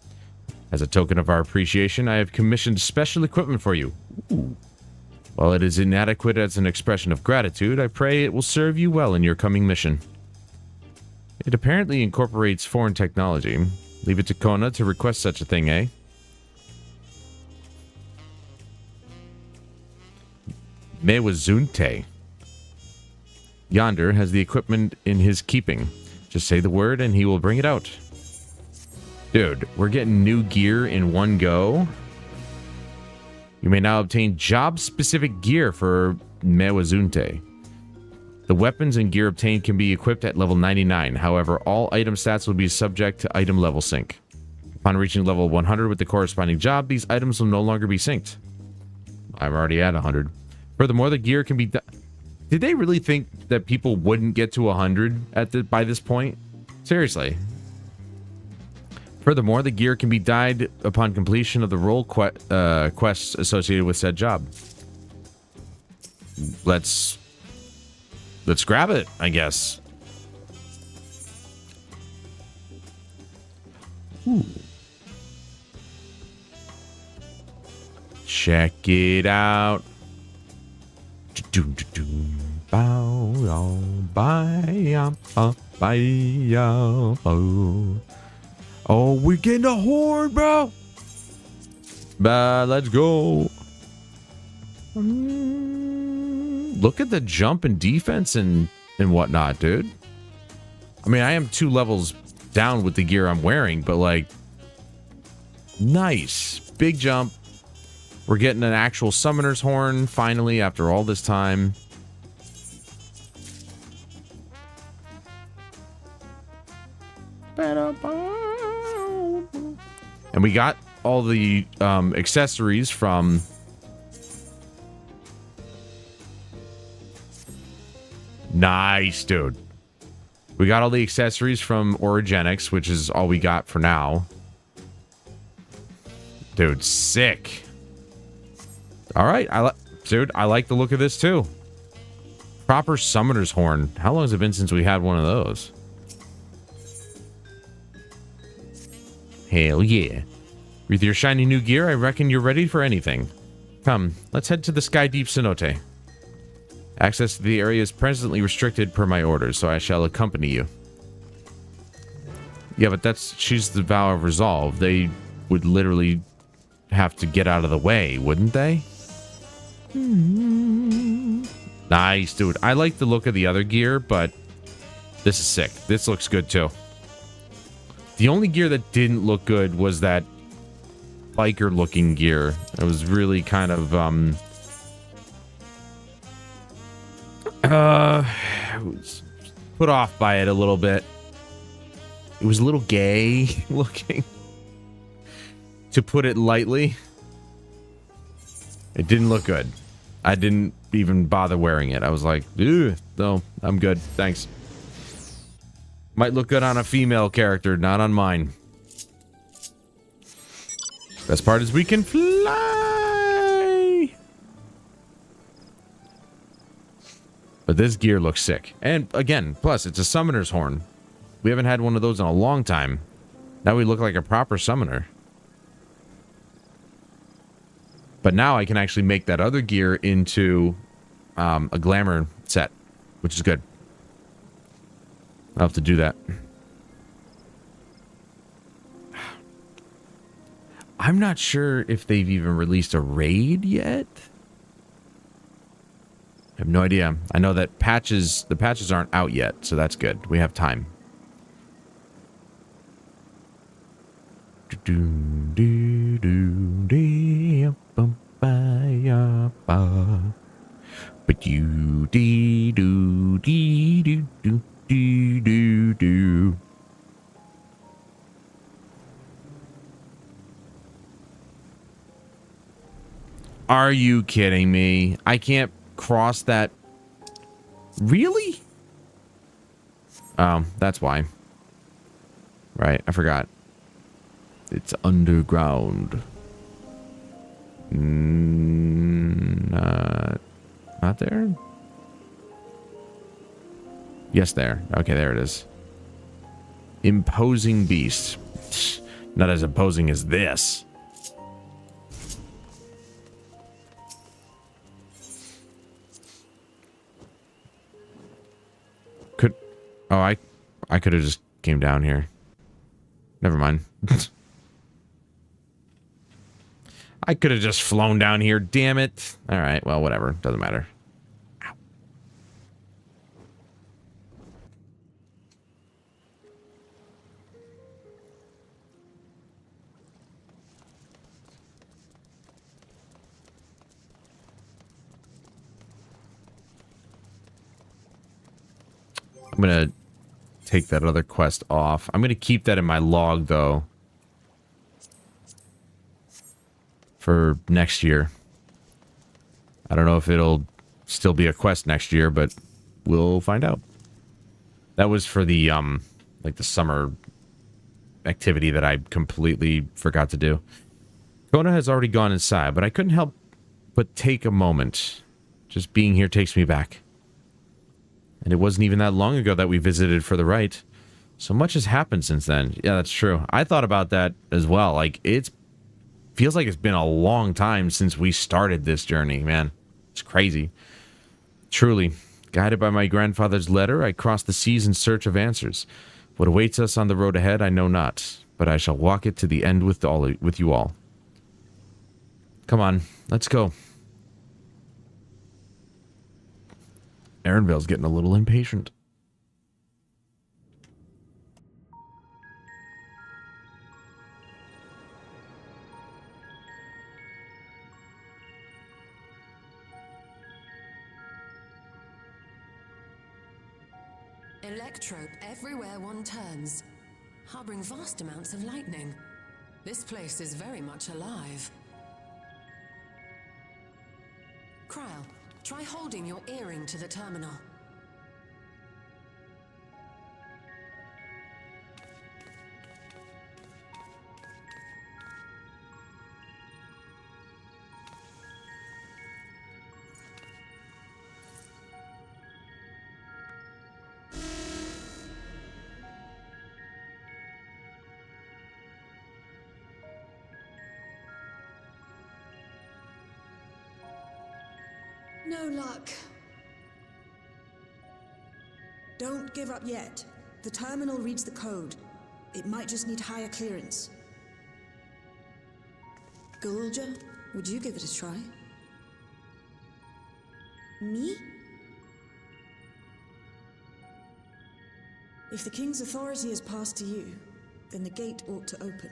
As a token of our appreciation, I have commissioned special equipment for you. Ooh. While it is inadequate as an expression of gratitude, I pray it will serve you well in your coming mission. It apparently incorporates foreign technology. Leave it to Kona to request such a thing, eh? Mewazunte. Yonder has the equipment in his keeping. Just say the word and he will bring it out. Dude, we're getting new gear in one go. You may now obtain job-specific gear for Mewazunte. The weapons and gear obtained can be equipped at level 99. However, all item stats will be subject to item level sync. Upon reaching level 100 with the corresponding job, these items will no longer be synced. I'm already at 100. Furthermore, the gear can be... Did they really think that people wouldn't get to 100 by this point? Seriously. Furthermore, the gear can be dyed upon completion of the role quests associated with said job. Let's grab it, I guess. Ooh. Check it out. Oh, we're getting a horde, bro. Let's go. Look at the jump and defense and whatnot, dude. I mean, I am 2 levels down with the gear I'm wearing, but like, nice. Big jump. We're getting an actual summoner's horn finally after all this time. And we got all the accessories from nice, dude. We got all the accessories from Origenics, which is all we got for now. Dude, sick. All right, dude, I like the look of this too. Proper summoner's horn. How long has it been since we had one of those? Hell yeah. With your shiny new gear, I reckon you're ready for anything. Come, let's head to the Sky Deep Cenote. Access to the area is presently restricted per my orders, so I shall accompany you. Yeah, but she's the Vow of Resolve. They would literally have to get out of the way, wouldn't they? Nice, dude. I like the look of the other gear, but this is sick. This looks good too. The only gear that didn't look good was that biker looking gear. It was really kind of was put off by it a little bit. It was a little gay looking, to put it lightly. It didn't look good. I didn't even bother wearing it. I was like, ew, no, I'm good. Thanks. Might look good on a female character, not on mine. Best part is we can fly. But this gear looks sick. And again, plus it's a summoner's horn. We haven't had one of those in a long time. Now we look like a proper summoner. But now I can actually make that other gear into a glamour set, which is good. I'll have to do that. I'm not sure if they've even released a raid yet. I have no idea. I know that the patches aren't out yet, so that's good. We have time. But you do. Are you kidding me? I can't cross that. Really? Oh, that's why. Right, I forgot. It's underground. Not there? Yes, there. Okay, there it is. Imposing beast. Not as imposing as this. I could have just came down here. Never mind. I could have just flown down here, damn it. Alright, well, whatever. Doesn't matter. Ow. I'm gonna take that other quest off. I'm gonna keep that in my log, though. For next year. I don't know if it'll still be a quest next year, but we'll find out. That was for the, like the summer activity that I completely forgot to do. Kona has already gone inside, but I couldn't help but take a moment. Just being here takes me back. And it wasn't even that long ago that we visited for the rite. So much has happened since then. Yeah, that's true. I thought about that as well. Like, it feels like it's been a long time since we started this journey, man. It's crazy. Truly, guided by my grandfather's letter, I crossed the seas in search of answers. What awaits us on the road ahead, I know not, but I shall walk it to the end with you all. Come on, let's go. Erenvale's getting a little impatient. Electrope everywhere one turns, harboring vast amounts of lightning. This place is very much alive. Krile, try holding your earring to the terminal. No luck. Don't give up yet. The terminal reads the code. It might just need higher clearance. Gulja, would you give it a try? Me? If the king's authority is passed to you, then the gate ought to open.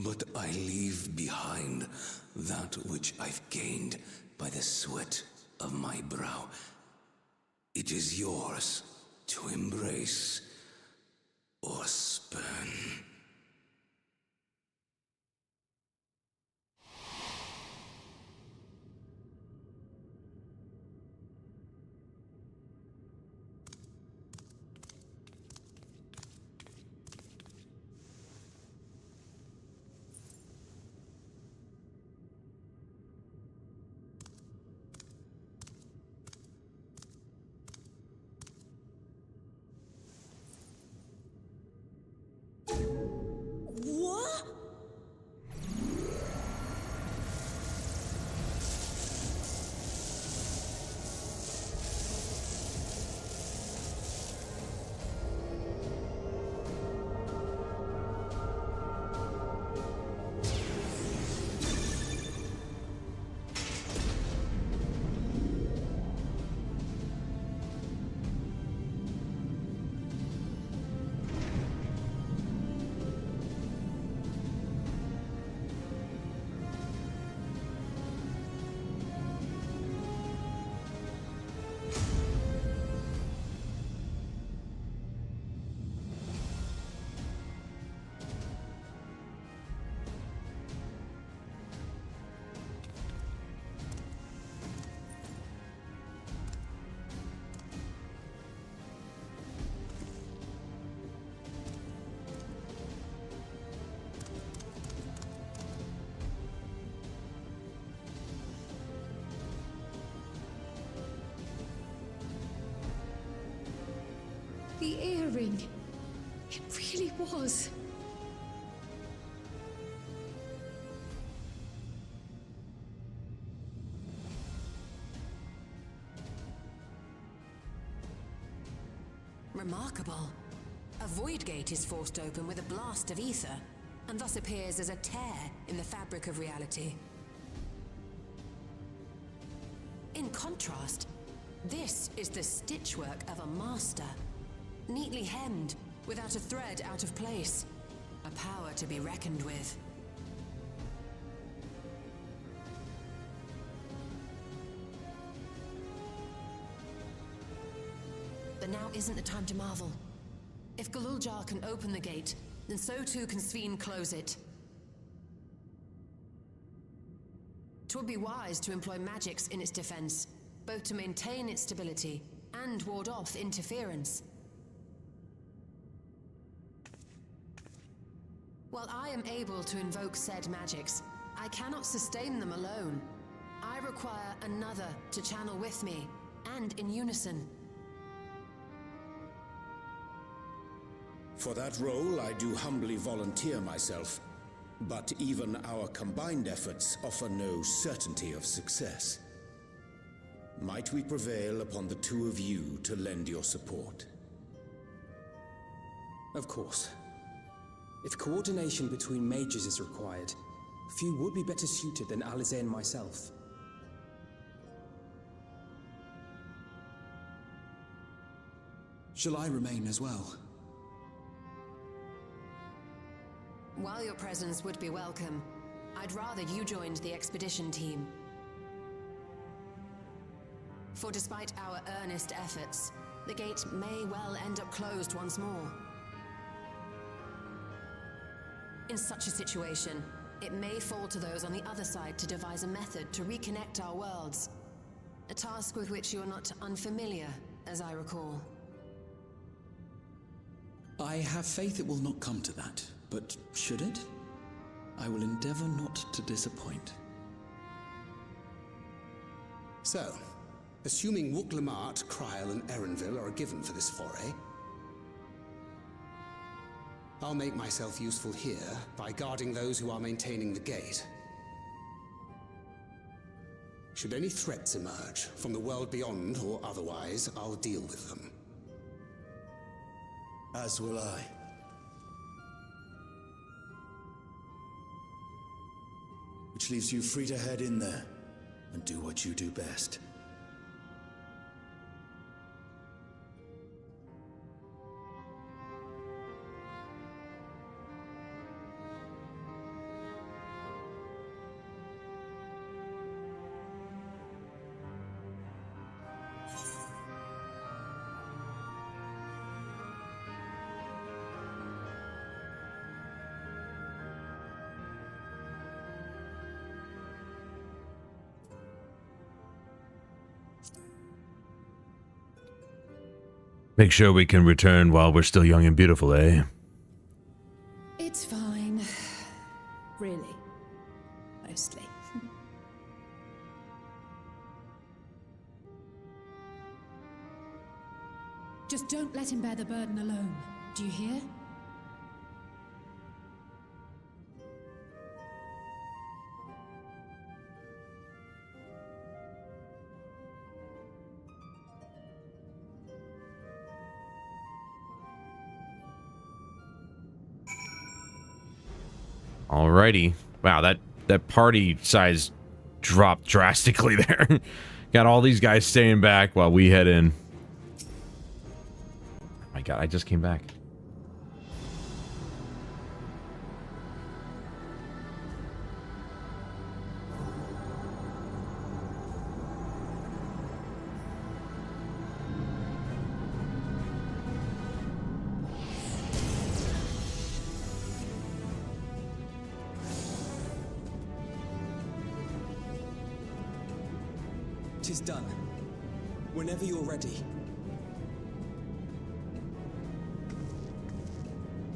But I leave behind that which I've gained by the sweat of my brow. It is yours to embrace or spurn. What? The earring. It really was. Remarkable. A void gate is forced open with a blast of ether, and thus appears as a tear in the fabric of reality. In contrast, this is the stitchwork of a master. Neatly hemmed, without a thread out of place. A power to be reckoned with. But now isn't the time to marvel. If Galuljar can open the gate, then so too can Sveen close it. 'Twould be wise to employ magics in its defense, both to maintain its stability and ward off interference. While I am able to invoke said magics, I cannot sustain them alone. I require another to channel with me, and in unison. For that role, I do humbly volunteer myself, but even our combined efforts offer no certainty of success. Might we prevail upon the two of you to lend your support? Of course. If coordination between mages is required, few would be better suited than Alize and myself. Shall I remain as well? While your presence would be welcome, I'd rather you joined the expedition team. For despite our earnest efforts, the gate may well end up closed once more. In such a situation, it may fall to those on the other side to devise a method to reconnect our worlds. A task with which you are not unfamiliar, as I recall. I have faith it will not come to that, but should it? I will endeavor not to disappoint. So, assuming Wooklamart, Kryl, and Erenville are a given for this foray, I'll make myself useful here by guarding those who are maintaining the gate. Should any threats emerge, from the world beyond or otherwise, I'll deal with them. As will I. Which leaves you free to head in there and do what you do best. Make sure we can return while we're still young and beautiful, eh? It's fine. Really. Mostly. Just don't let him bear the burden alone. Do you hear? Alrighty. Wow, that party size dropped drastically there. Got all these guys staying back while we head in. Oh my god, I just came back. Tis done. Whenever you're ready.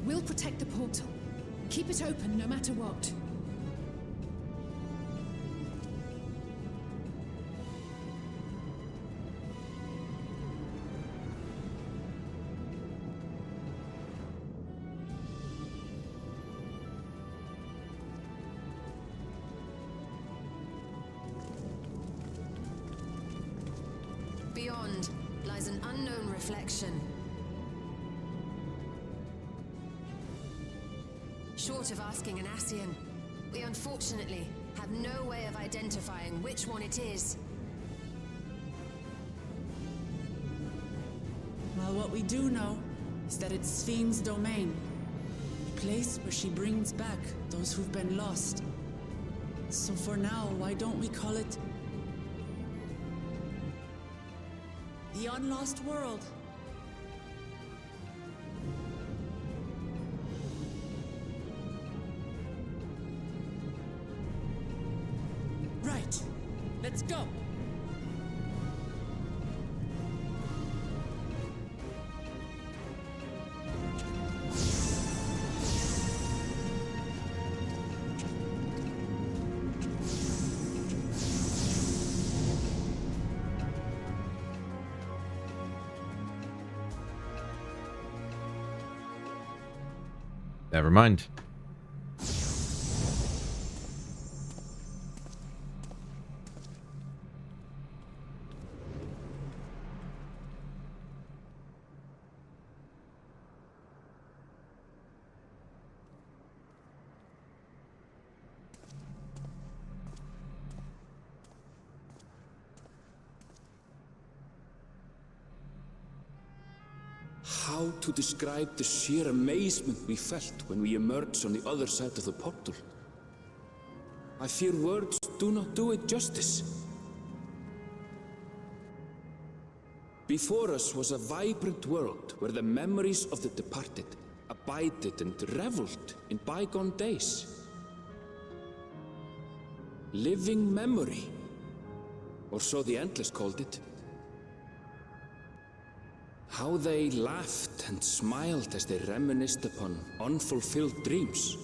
We'll protect the portal. Keep it open no matter what. Beyond lies an unknown reflection. Short of asking an Ascian, we unfortunately have no way of identifying which one it is. Well, what we do know is that it's Sveen's domain. A place where she brings back those who've been lost. So for now, why don't we call it the Unlost World? Right. Let's go. Never mind. How to describe the sheer amazement we felt when we emerged on the other side of the portal? I fear words do not do it justice. Before us was a vibrant world where the memories of the departed abided and reveled in bygone days. Living memory, or so the Endless called it. How they laughed and smiled as they reminisced upon unfulfilled dreams,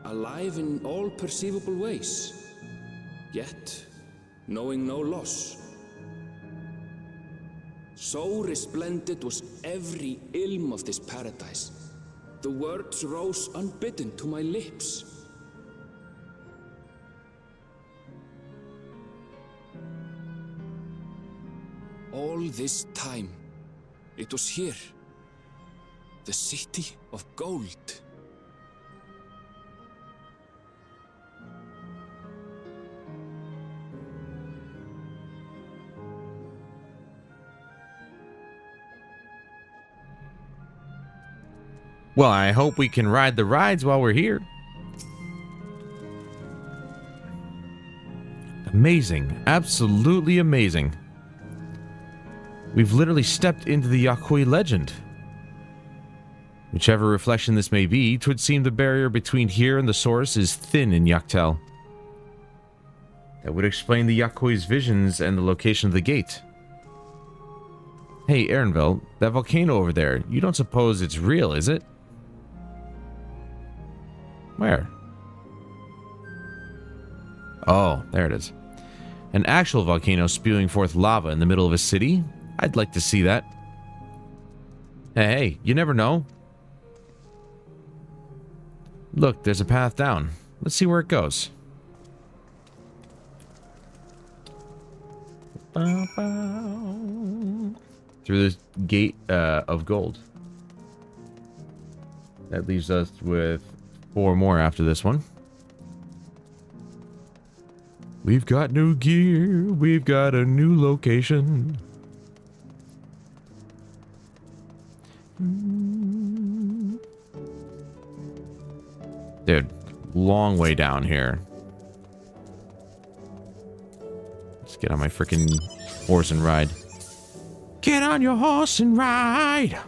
alive in all perceivable ways, yet knowing no loss. So resplendent was every ilm of this paradise, the words rose unbidden to my lips. All this time, it was here, the city of gold. Well, I hope we can ride the rides while we're here. Amazing. Absolutely amazing. We've literally stepped into the Yakui legend. Whichever reflection this may be, 'twould seem the barrier between here and the source is thin in Yaktel. That would explain the Yakui's visions and the location of the gate. Hey, Erenville, that volcano over there, you don't suppose it's real, is it? Where? Oh, there it is. An actual volcano spewing forth lava in the middle of a city? I'd like to see that. Hey, you never know. Look, there's a path down. Let's see where it goes. Through this gate of gold. That leaves us with 4 more after this one. We've got new gear. We've got a new location. Dude, long way down here. Let's get on my freaking horse and ride. Get on your horse and ride!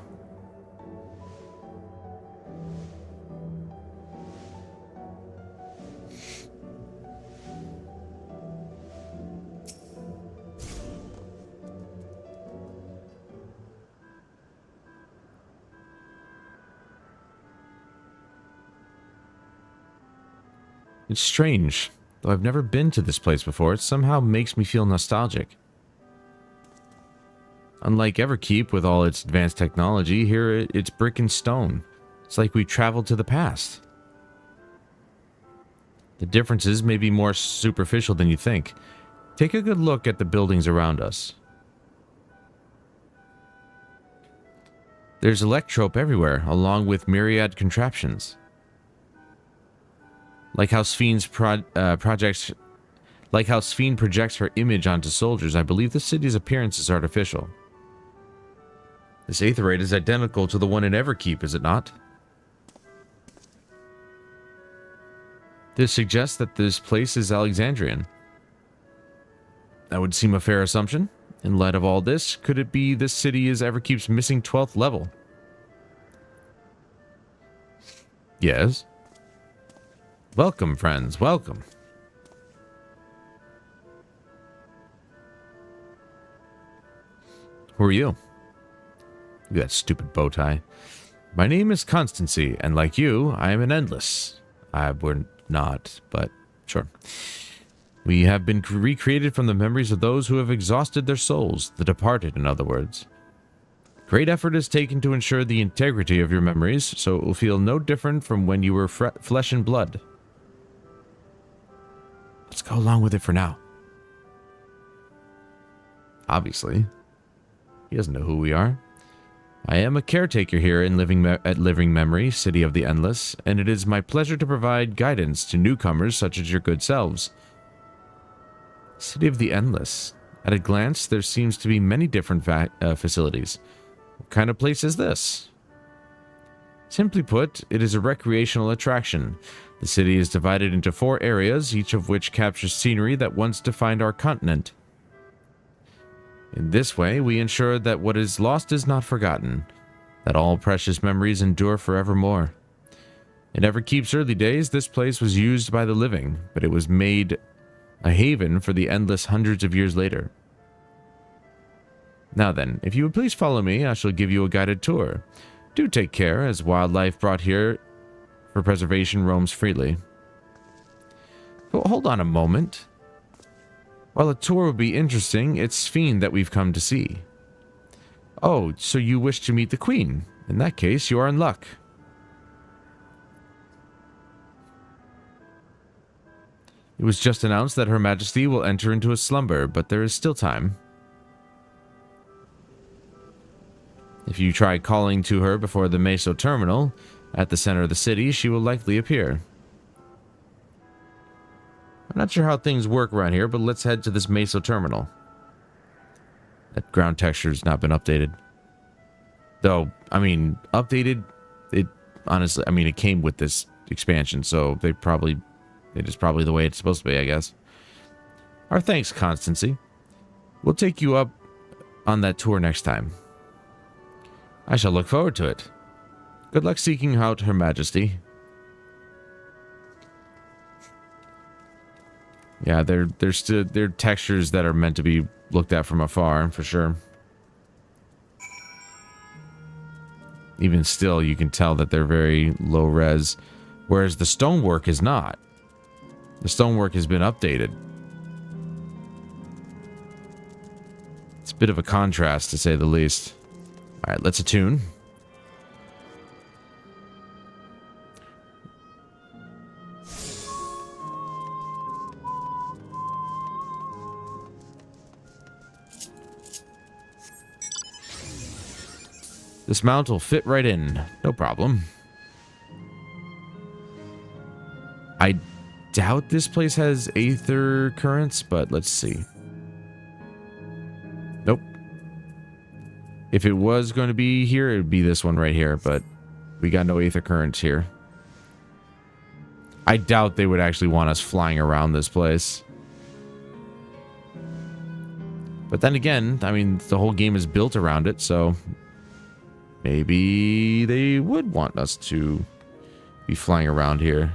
It's strange. Though I've never been to this place before, it somehow makes me feel nostalgic. Unlike Everkeep with all its advanced technology, here it's brick and stone. It's like we traveled to the past. The differences may be more superficial than you think. Take a good look at the buildings around us. There's electrope everywhere, along with myriad contraptions. Like how Sphene projects her image onto soldiers, I believe the city's appearance is artificial. This aetherite is identical to the one in Everkeep, is it not? This suggests that this place is Alexandrian. That would seem a fair assumption. In light of all this, could it be this city is Everkeep's missing 12th level? Yes. Welcome, friends. Welcome. Who are you? Look at that stupid bow tie. My name is Constancy, and like you, I am an endless. We're not, but sure. We have been recreated from the memories of those who have exhausted their souls, the departed, in other words. Great effort is taken to ensure the integrity of your memories, so it will feel no different from when you were flesh and blood. Let's go along with it for now. Obviously. He doesn't know who we are. I am a caretaker here in Living Memory, City of the Endless, and it is my pleasure to provide guidance to newcomers such as your good selves. City of the Endless. At a glance, there seems to be many different facilities. What kind of place is this? Simply put, it is a recreational attraction. The city is divided into 4 areas, each of which captures scenery that once defined our continent. In this way, we ensure that what is lost is not forgotten, that all precious memories endure forevermore. In Everkeep's early days, this place was used by the living, but it was made a haven for the endless hundreds of years later. Now then, if you would please follow me, I shall give you a guided tour. Do take care, as wildlife brought here for preservation roams freely. But hold on a moment. While a tour would be interesting, it's Sphene that we've come to see. Oh, so you wish to meet the Queen. In that case, you are in luck. It was just announced that Her Majesty will enter into a slumber, but there is still time. If you try calling to her before the Meso Terminal, at the center of the city, she will likely appear. I'm not sure how things work around here, but let's head to this Meso Terminal. That ground texture's not been updated. Though, I mean, updated, it honestly, I mean, it came with this expansion, so it is probably the way it's supposed to be, I guess. Our thanks, Constancy. We'll take you up on that tour next time. I shall look forward to it. Good luck seeking out Her Majesty. Yeah, they're textures that are meant to be looked at from afar, for sure. Even still, you can tell that they're very low res, whereas the stonework is not. The stonework has been updated. It's a bit of a contrast, to say the least. All right, let's attune. This mount will fit right in. No problem. I doubt this place has aether currents, but let's see. Nope. If it was going to be here, it would be this one right here, but we got no aether currents here. I doubt they would actually want us flying around this place. But then again, I mean, the whole game is built around it, so maybe they would want us to be flying around here.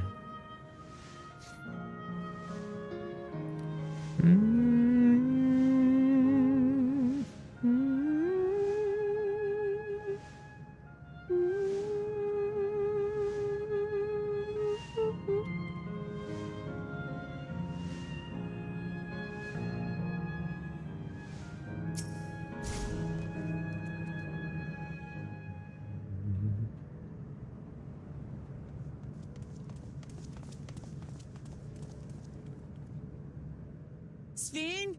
Sphene?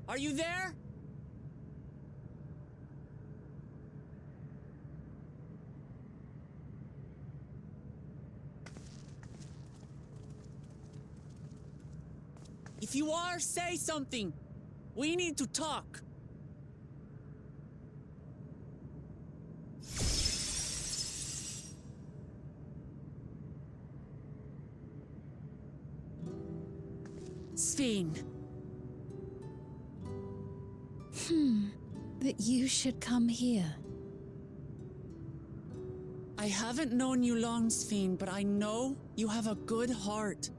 Are you there? If you are, say something. We need to talk. Sphene. That you should come here. I haven't known you long, Sphene, but I know you have a good heart.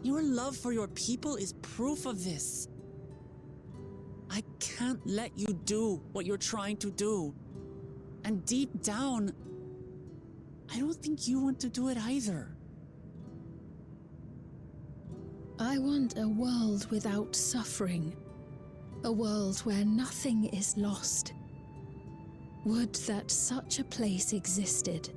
Your love for your people is proof of this. I can't let you do what you're trying to do. And deep down, I don't think you want to do it either. I want a world without suffering. A world where nothing is lost. Would that such a place existed.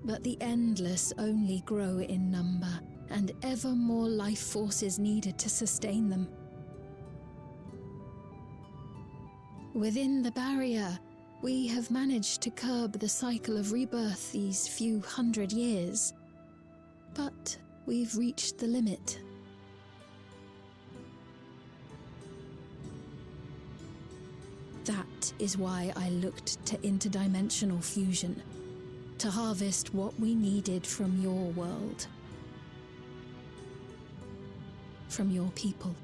But the endless only grow in number, and ever more life forces needed to sustain them. Within the barrier, we have managed to curb the cycle of rebirth these few hundred years. But we've reached the limit. That is why I looked to interdimensional fusion, to harvest what we needed from your world. From your people.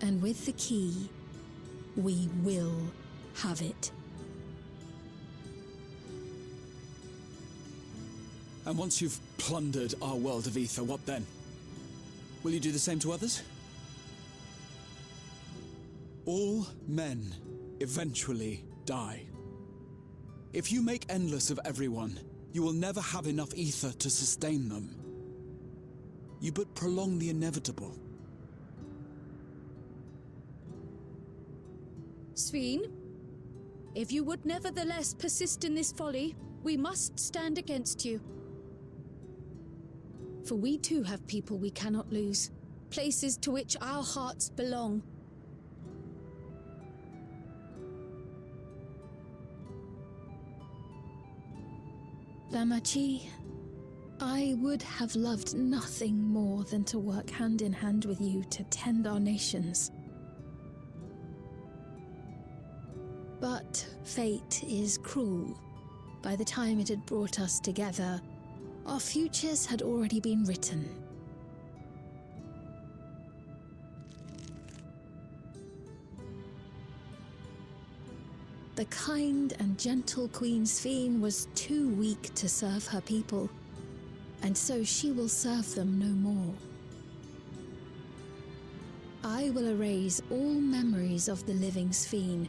And with the key, we will have it. And once you've plundered our world of ether, what then? Will you do the same to others? All men eventually die. If you make endless of everyone, you will never have enough ether to sustain them. You but prolong the inevitable. Sveen, if you would nevertheless persist in this folly, we must stand against you. For we too have people we cannot lose, places to which our hearts belong. Damachi, I would have loved nothing more than to work hand in hand with you to tend our nations. But fate is cruel. By the time it had brought us together, our futures had already been written. The kind and gentle Queen Sveen was too weak to serve her people, and so she will serve them no more. I will erase all memories of the living Sveen,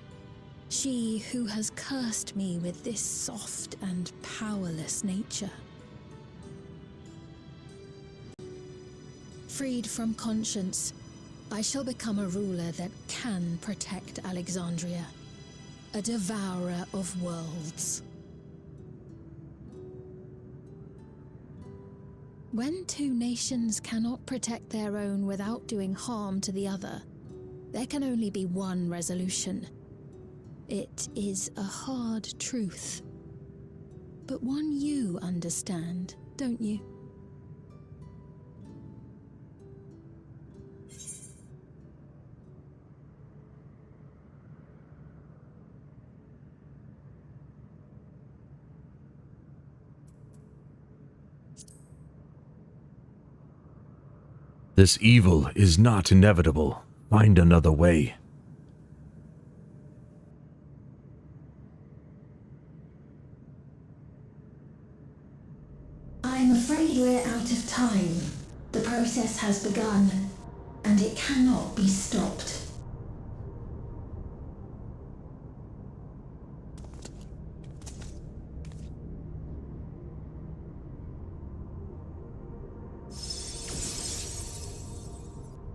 she who has cursed me with this soft and powerless nature. Freed from conscience, I shall become a ruler that can protect Alexandria. A devourer of worlds. When two nations cannot protect their own without doing harm to the other, there can only be one resolution. It is a hard truth, but one you understand, don't you? This evil is not inevitable. Find another way. I'm afraid we're out of time. The process has begun, and it cannot be stopped.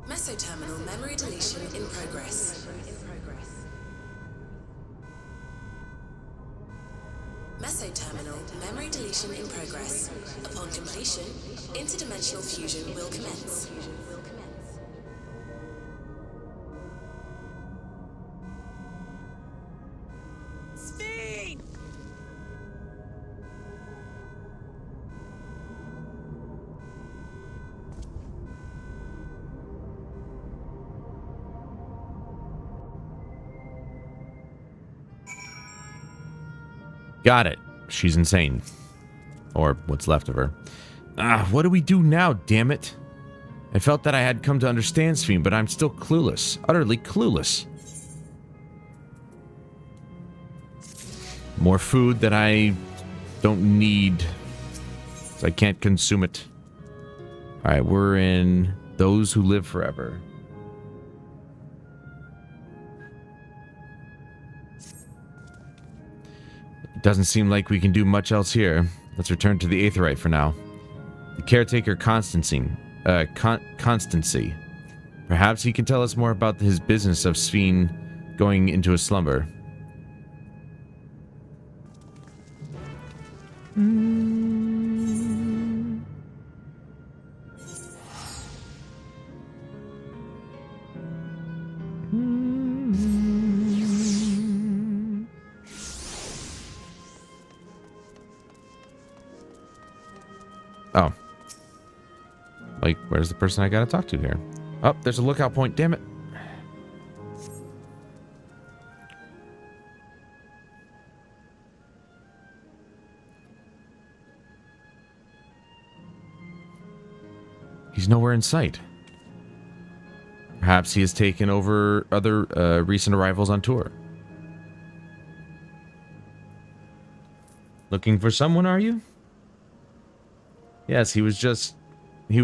Meso-terminal memory deletion in progress. Meso-terminal memory deletion in progress. Upon completion, interdimensional fusion will commence. Sveen! Got it. She's insane. Or what's left of her. What do we do now, damn it? I felt that I had come to understand Sveen, but I'm still clueless. Utterly clueless. More food that I don't need. So I can't consume it. Alright, we're in Those Who Live Forever. Doesn't seem like we can do much else here. Let's return to the Aetheryte for now. The caretaker Constancy. Perhaps he can tell us more about his business of Sphene going into a slumber. Oh. Like, where's the person I gotta talk to here? Oh, there's a lookout point, damn it. He's nowhere in sight. Perhaps he has taken over other recent arrivals on tour. Looking for someone, are you? Yes, he was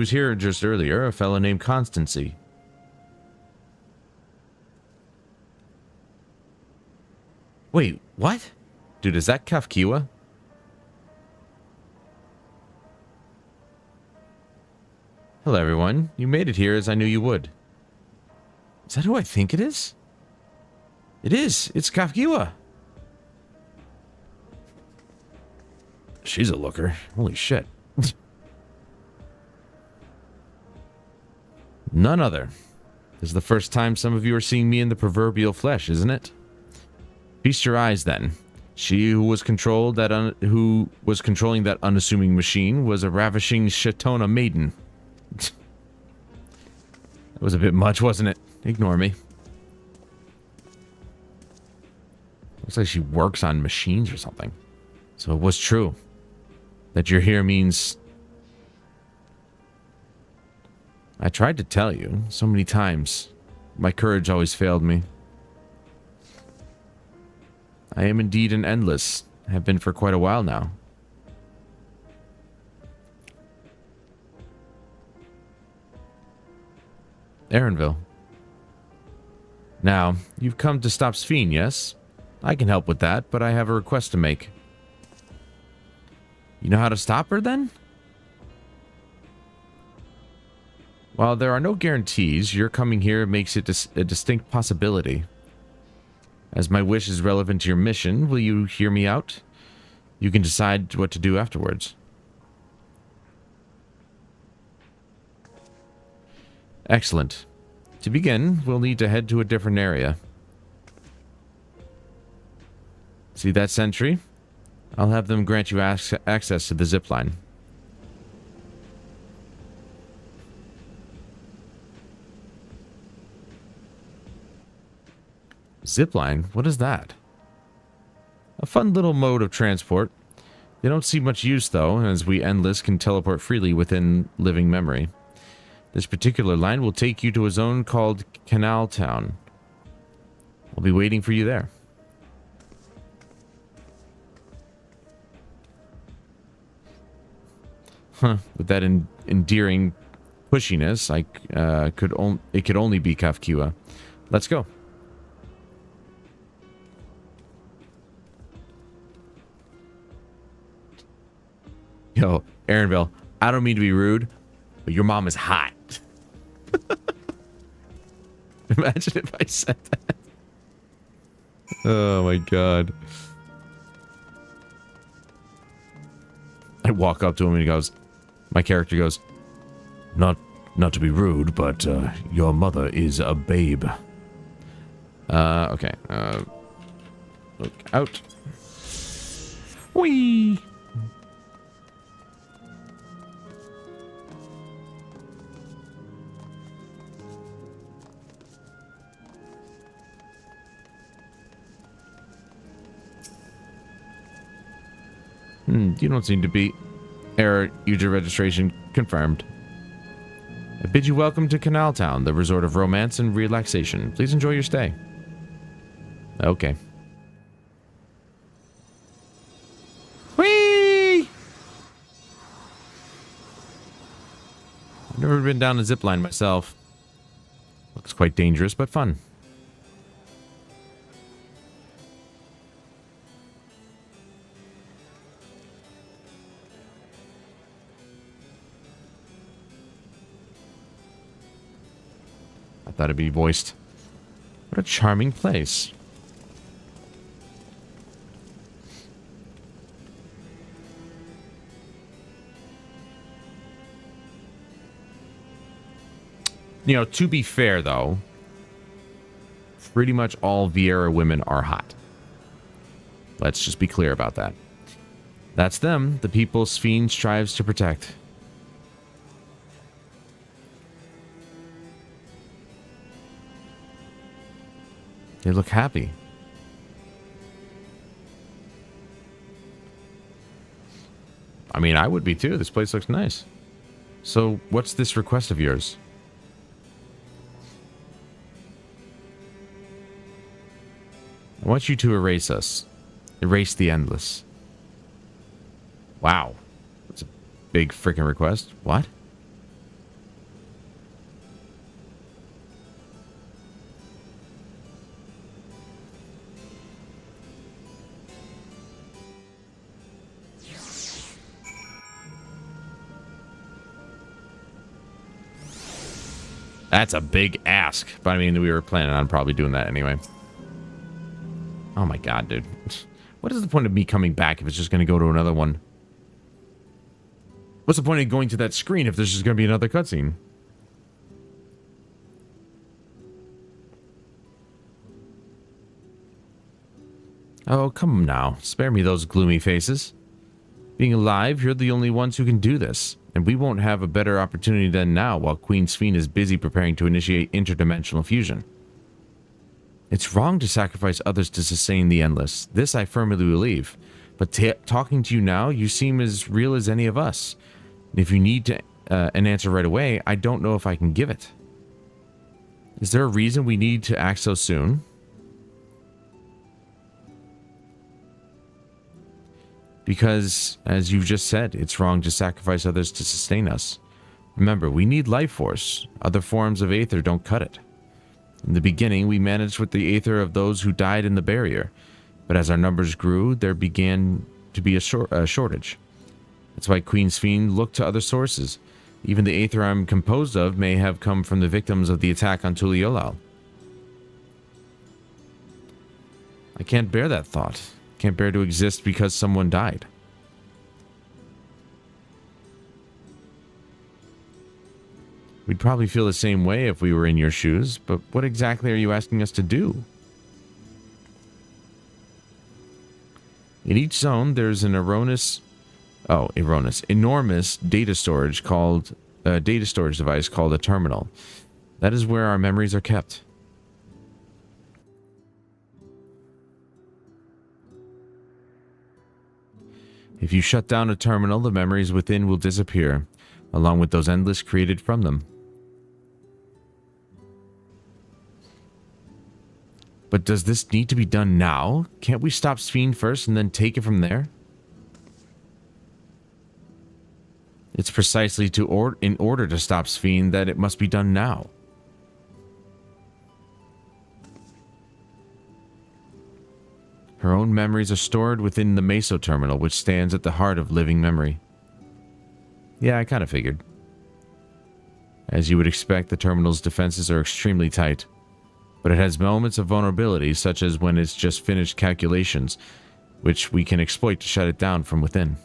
here just earlier, a fellow named Constancy. Wait, what? Dude, is that Kafkiwa? Hello, everyone. You made it here as I knew you would. Is that who I think it is? It is. It's Kafkiwa. She's a looker. Holy shit. None other. This is the first time some of you are seeing me in the proverbial flesh, isn't it? Feast your eyes, then. She who was controlling that unassuming machine was a ravishing Shatona maiden. That was a bit much, wasn't it? Ignore me. Looks like she works on machines or something. So it was true. That you're here means... I tried to tell you so many times. My courage always failed me. I am indeed an endless. Have been for quite a while now. Erenville. Now, you've come to stop Sphene, yes? I can help with that, but I have a request to make. You know how to stop her, then? While there are no guarantees, your coming here makes it a distinct possibility. As my wish is relevant to your mission, will you hear me out? You can decide what to do afterwards. Excellent. To begin, we'll need to head to a different area. See that sentry? I'll have them grant you access to the zipline. Zipline? What is that? A fun little mode of transport. They don't see much use, though, as we Endless can teleport freely within living memory. This particular line will take you to a zone called Canal Town. I'll be waiting for you there. Huh, with that endearing pushiness, it could only be Kafkiwa. Let's go. Yo, Erenville, I don't mean to be rude, but your mom is hot. Imagine if I said that. Oh my god. I walk up to him and he goes, my character goes, not to be rude, but your mother is a babe. Okay. Look out. Whee! You don't seem to be. Error, user registration confirmed. I bid you welcome to Canal Town, the resort of romance and relaxation. Please enjoy your stay. Okay. Whee! I've never been down a zipline myself. Looks quite dangerous, but fun. I thought it'd be voiced. What a charming place. You know, to be fair, though, pretty much all Vieira women are hot. Let's just be clear about that. That's them, the people Sphene strives to protect. They look happy. I mean, I would be too. This place looks nice. So, what's this request of yours? I want you to erase us. Erase the endless. Wow. That's a big freaking request. What? That's a big ask. But I mean, we were planning on probably doing that anyway. Oh my god, dude. What is the point of me coming back if it's just going to go to another one? What's the point of going to that screen if there's just going to be another cutscene? Oh, come now. Spare me those gloomy faces. Being alive, you're the only ones who can do this. And we won't have a better opportunity than now while Queen Sphene is busy preparing to initiate interdimensional fusion. It's wrong to sacrifice others to sustain the endless. This I firmly believe. But talking to you now, you seem as real as any of us. And if you need an answer right away, I don't know if I can give it. Is there a reason we need to act so soon? Because, as you've just said, it's wrong to sacrifice others to sustain us. Remember, we need life force. Other forms of aether don't cut it. In the beginning, we managed with the aether of those who died in the barrier, but as our numbers grew, there began to be a shortage. That's why Queen Sphene looked to other sources. Even the aether I'm composed of may have come from the victims of the attack on Tuliolal. I can't bear that thought. Can't bear to exist because someone died. We'd probably feel the same way if we were in your shoes, but what exactly are you asking us to do? In each zone, there's an enormous data storage device called a terminal. That is where our memories are kept. If you shut down a terminal, the memories within will disappear, along with those endless created from them. But does this need to be done now? Can't we stop Sphene first and then take it from there? It's precisely in order to stop Sphene that it must be done now. Her own memories are stored within the Meso terminal, which stands at the heart of living memory. Yeah, I kind of figured. As you would expect, the terminal's defenses are extremely tight. But it has moments of vulnerability, such as when it's just finished calculations, which we can exploit to shut it down from within.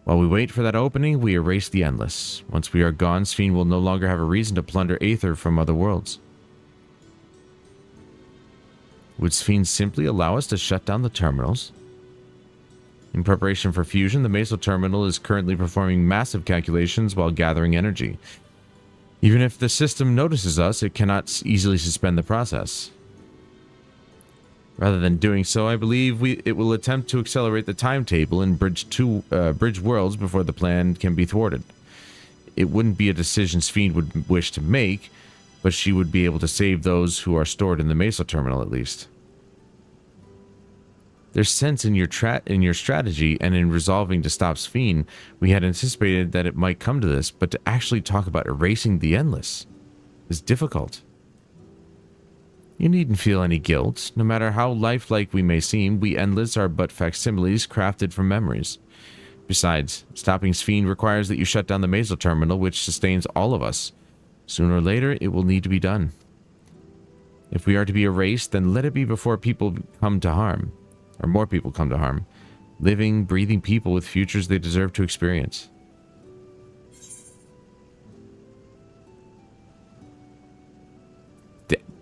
While we wait for that opening, we erase the endless. Once we are gone, Sphene will no longer have a reason to plunder aether from other worlds. Would Sphene simply allow us to shut down the terminals? In preparation for fusion, the Meso terminal is currently performing massive calculations while gathering energy. Even if the system notices us, it cannot easily suspend the process. Rather than doing so, I believe it will attempt to accelerate the timetable and bridge worlds before the plan can be thwarted. It wouldn't be a decision Sphene would wish to make, but she would be able to save those who are stored in the Meso terminal at least. There's sense in your strategy, and in resolving to stop Sphene, we had anticipated that it might come to this, but to actually talk about erasing the endless is difficult. You needn't feel any guilt. No matter how lifelike we may seem, we endless are but facsimiles crafted from memories. Besides, stopping Sphene requires that you shut down the Meso terminal, which sustains all of us. Sooner or later, it will need to be done. If we are to be erased, then let it be before people come to harm. Or more people come to harm. Living, breathing people with futures they deserve to experience.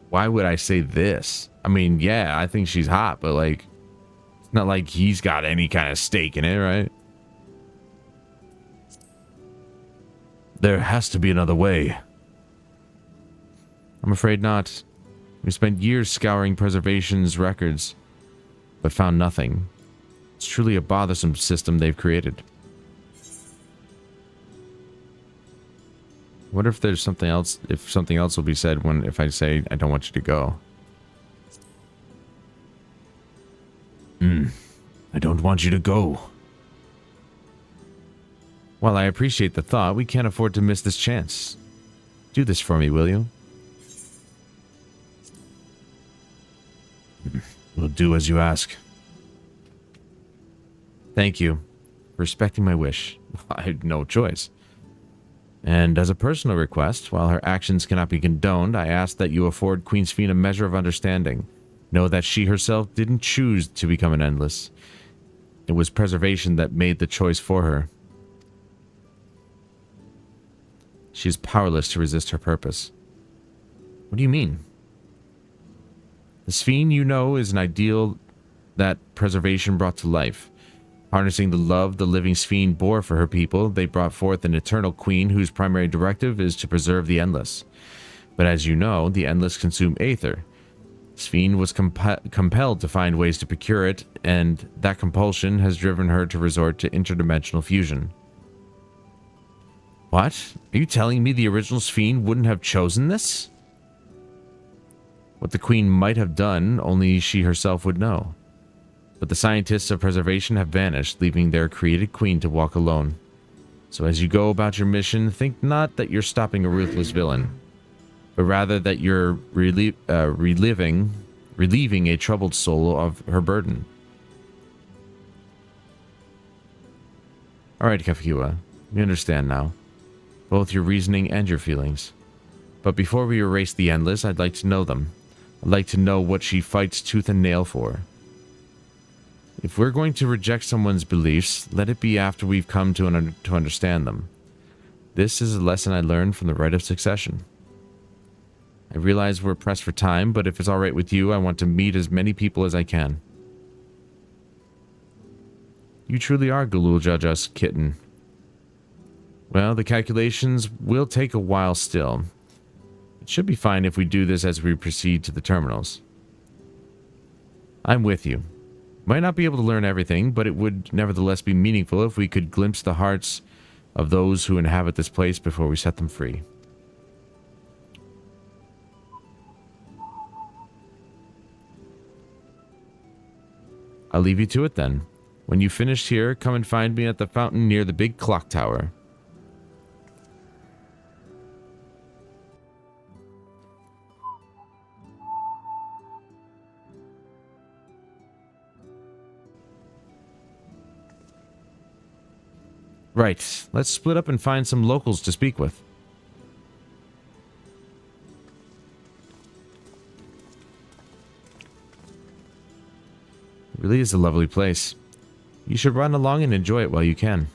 Why would I say this? I mean, yeah, I think she's hot, but like, it's not like he's got any kind of stake in it, right? There has to be another way. I'm afraid not. We spent years scouring preservation's records, but found nothing. It's truly a bothersome system they've created. What if there's something else, if something else will be said if I say I don't want you to go? I don't want you to go. While I appreciate the thought, we can't afford to miss this chance. Do this for me, will you? We'll do as you ask. Thank you for respecting my wish. I had no choice. And as a personal request, while her actions cannot be condoned, I ask that you afford Queen Sphene a measure of understanding. Know that she herself didn't choose to become an Endless. It was preservation that made the choice for her. She is powerless to resist her purpose. What do you mean? The Sphene, you know, is an ideal that preservation brought to life. Harnessing the love the living Sphene bore for her people, they brought forth an eternal queen whose primary directive is to preserve the Endless. But as you know, the Endless consume Aether. Sphene was compelled to find ways to procure it, and that compulsion has driven her to resort to interdimensional fusion. What? Are you telling me the original Sphene wouldn't have chosen this? What the Queen might have done, only she herself would know. But the scientists of preservation have vanished, leaving their created queen to walk alone. So as you go about your mission, think not that you're stopping a ruthless villain, but rather that you're relieving a troubled soul of her burden. Alright, Kafkiwa, we understand now. Both your reasoning and your feelings. But before we erase the Endless, I'd like to know them. I'd like to know what she fights tooth and nail for. If we're going to reject someone's beliefs, let it be after we've come to understand them. This is a lesson I learned from the Rite of Succession. I realize we're pressed for time, but if it's alright with you, I want to meet as many people as I can. You truly are Galul Jajas, kitten. Well, the calculations will take a while still. It should be fine if we do this as we proceed to the terminals. I'm with you. Might not be able to learn everything, but it would nevertheless be meaningful if we could glimpse the hearts of those who inhabit this place before we set them free. I'll leave you to it then. When you've finished here, come and find me at the fountain near the big clock tower. Right, let's split up and find some locals to speak with. It really is a lovely place. You should run along and enjoy it while you can.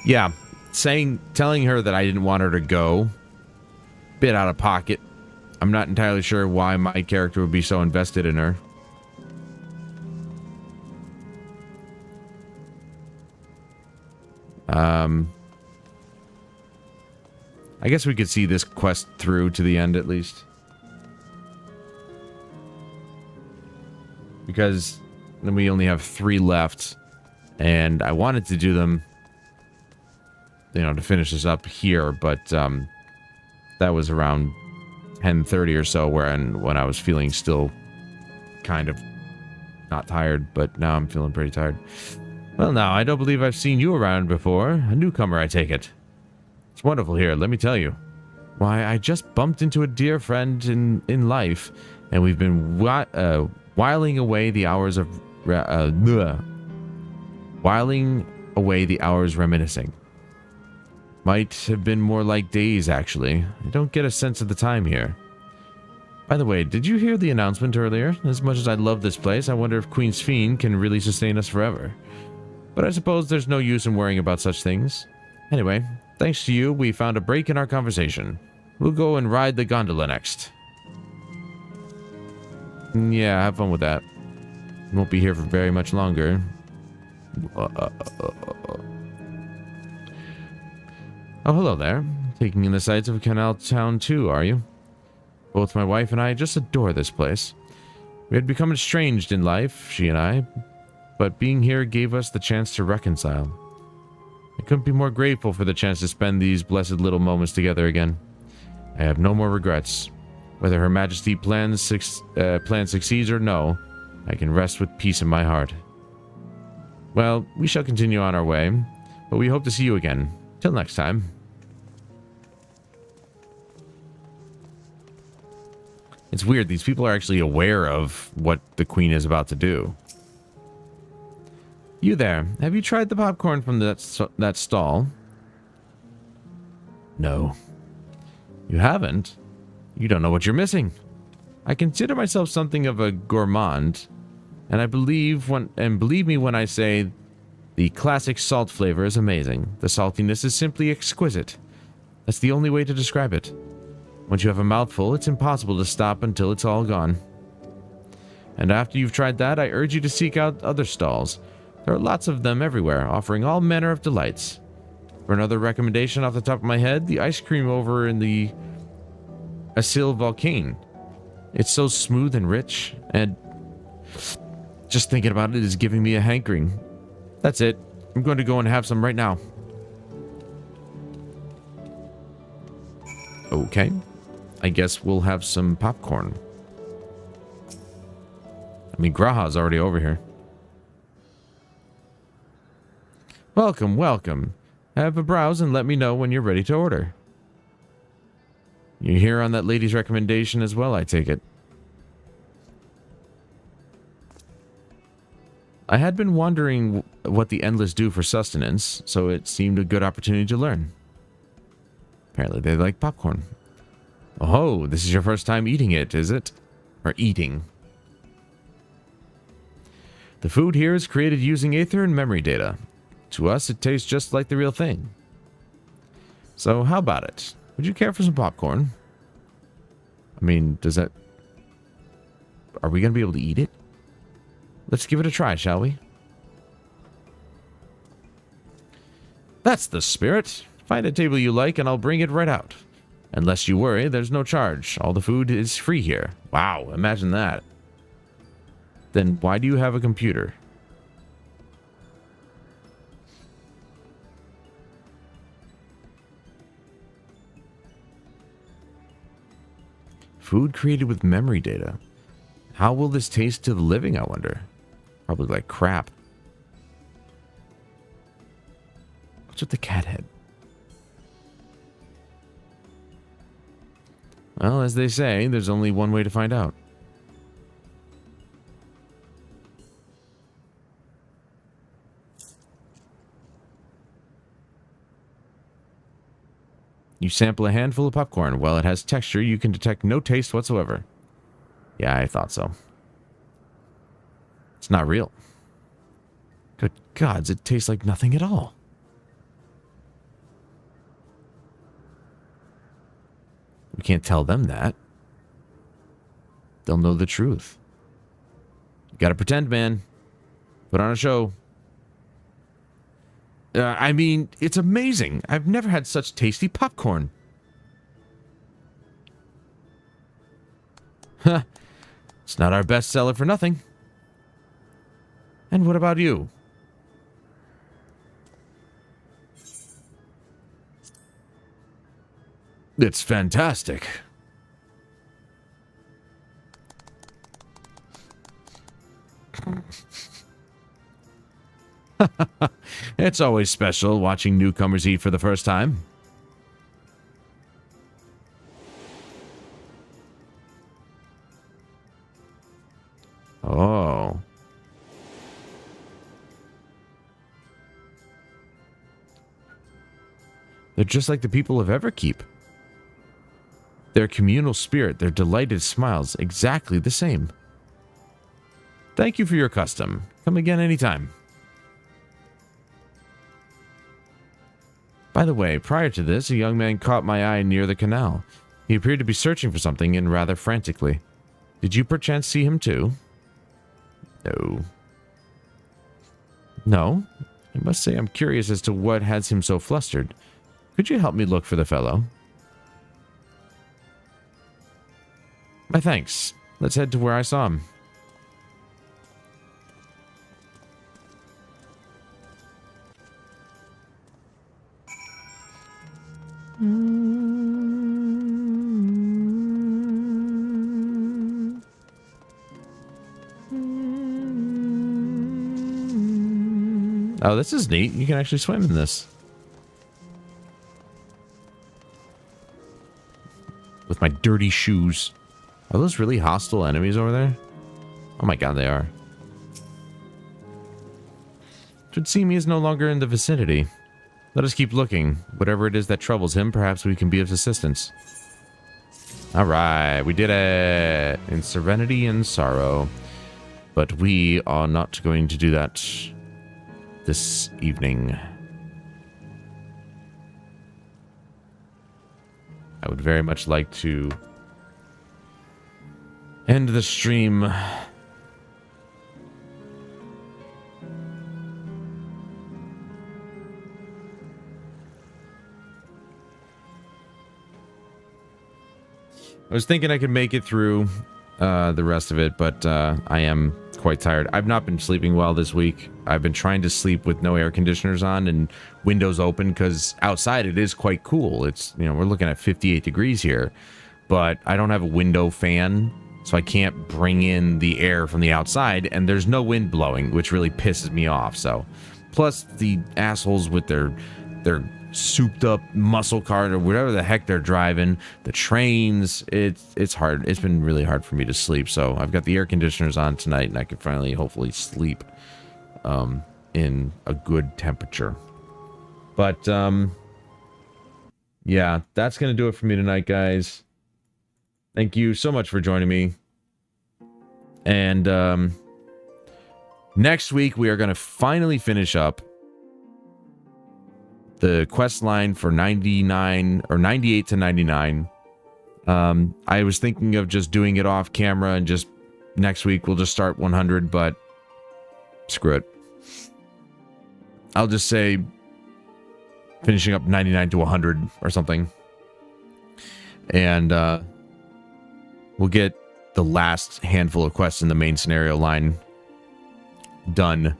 Yeah, telling her that I didn't want her to go, bit out of pocket. I'm not entirely sure why my character would be so invested in her. I guess we could see this quest through to the end at least. Because then we only have 3 left, and I wanted to do them, you know, to finish this up here, but that was around 10:30 or so when I was feeling still kind of not tired, but now I'm feeling pretty tired. Well, now, I don't believe I've seen you around before. A newcomer, I take it. It's wonderful here, let me tell you. Why, I just bumped into a dear friend in life, and we've been whiling away the hours reminiscing. Might have been more like days, actually. I don't get a sense of the time here. By the way, did you hear the announcement earlier? As much as I love this place, I wonder if Queen's Fiend can really sustain us forever. But I suppose there's no use in worrying about such things. Anyway, thanks to you, we found a break in our conversation. We'll go and ride the gondola next. Yeah, have fun with that. Won't be here for very much longer. Oh, hello there. Taking in the sights of Canal Town too, are you? Both my wife and I just adore this place. We had become estranged in life, she and I, but being here gave us the chance to reconcile. I couldn't be more grateful for the chance to spend these blessed little moments together again. I have no more regrets. Whether Her Majesty's plan succeeds or no, I can rest with peace in my heart. Well, we shall continue on our way, but we hope to see you again. Till next time. It's weird, these people are actually aware of what the Queen is about to do. You there, have you tried the popcorn from that stall? No. You haven't? You don't know what you're missing. I consider myself something of a gourmand, and believe me when I say the classic salt flavor is amazing. The saltiness is simply exquisite. That's the only way to describe it. Once you have a mouthful, it's impossible to stop until it's all gone. And after you've tried that, I urge you to seek out other stalls. There are lots of them everywhere, offering all manner of delights. For another recommendation off the top of my head, the ice cream over in the XIV Volcane. It's so smooth and rich, and just thinking about it is giving me a hankering. That's it. I'm going to go and have some right now. Okay. I guess we'll have some popcorn. I mean, Graha's already over here. Welcome, welcome. Have a browse and let me know when you're ready to order. You're here on that lady's recommendation as well, I take it. I had been wondering what the Endless do for sustenance, so it seemed a good opportunity to learn. Apparently they like popcorn. Oh, this is your first time eating it, is it? Or eating. The food here is created using Aether and memory data. To us, it tastes just like the real thing. So, how about it? Would you care for some popcorn? I mean, does that... Are we going to be able to eat it? Let's give it a try, shall we? That's the spirit. Find a table you like and I'll bring it right out. Unless you worry, there's no charge. All the food is free here. Wow, imagine that. Then why do you have a computer? Food created with memory data. How will this taste to the living, I wonder? Probably like crap. What's with the cat head? Well, as they say, there's only one way to find out. You sample a handful of popcorn. While it has texture, you can detect no taste whatsoever. Yeah, I thought so. It's not real. Good gods, it tastes like nothing at all. We can't tell them that. They'll know the truth. You gotta pretend, man. Put on a show. I mean, it's amazing. I've never had such tasty popcorn. Huh. It's not our best seller for nothing. And what about you? It's fantastic. It's always special watching newcomers eat for the first time. They're just like the people of Everkeep. Their communal spirit, their delighted smiles, exactly the same. Thank you for your custom. Come again anytime. By the way, prior to this, a young man caught my eye near the canal. He appeared to be searching for something, and rather frantically. Did you perchance see him too? No. No? I must say I'm curious as to what has him so flustered. Could you help me look for the fellow? My thanks. Let's head to where I saw him. Oh, this is neat. You can actually swim in this. With my dirty shoes. Are those really hostile enemies over there? Oh my god, they are. It would seem he is no longer in the vicinity. Let us keep looking. Whatever it is that troubles him, perhaps we can be of assistance. Alright, we did it! In serenity and sorrow. But we are not going to do that this evening. I would very much like to end the stream I was thinking I could make it through the rest of it, but I am quite tired. I've not been sleeping well this week. I've been trying to sleep with no air conditioners on and windows open because outside it is quite cool. It's, you know, we're looking at 58 degrees here, but I don't have a window fan, so I can't bring in the air from the outside, and there's no wind blowing, which really pisses me off. So, plus the assholes with their souped up muscle car or whatever the heck they're driving, the trains, it's hard. It's been really hard for me to sleep, so I've got the air conditioners on tonight, and I can finally hopefully sleep in a good temperature. But yeah, that's gonna do it for me tonight, guys. Thank you so much for joining me, and next week we are gonna finally finish up the quest line for 99 or 98 to 99. I was thinking of just doing it off camera and just next week we'll just start 100, but screw it. I'll just say finishing up 99 to 100 or something. And we'll get the last handful of quests in the main scenario line done.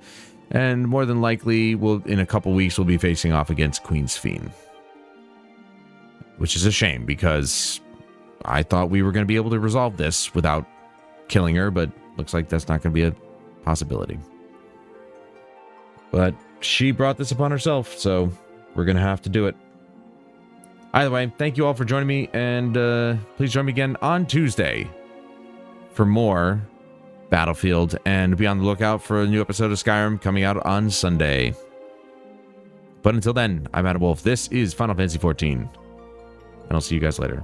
And more than likely, in a couple weeks, we'll be facing off against Queen's Fiend. Which is a shame, because I thought we were going to be able to resolve this without killing her, but looks like that's not going to be a possibility. But she brought this upon herself, so we're going to have to do it. Either way, thank you all for joining me, and please join me again on Tuesday for more Battlefield, and be on the lookout for a new episode of Skyrim coming out on Sunday. But until then, I'm Adam Wolf. This is Final Fantasy XIV, and I'll see you guys later.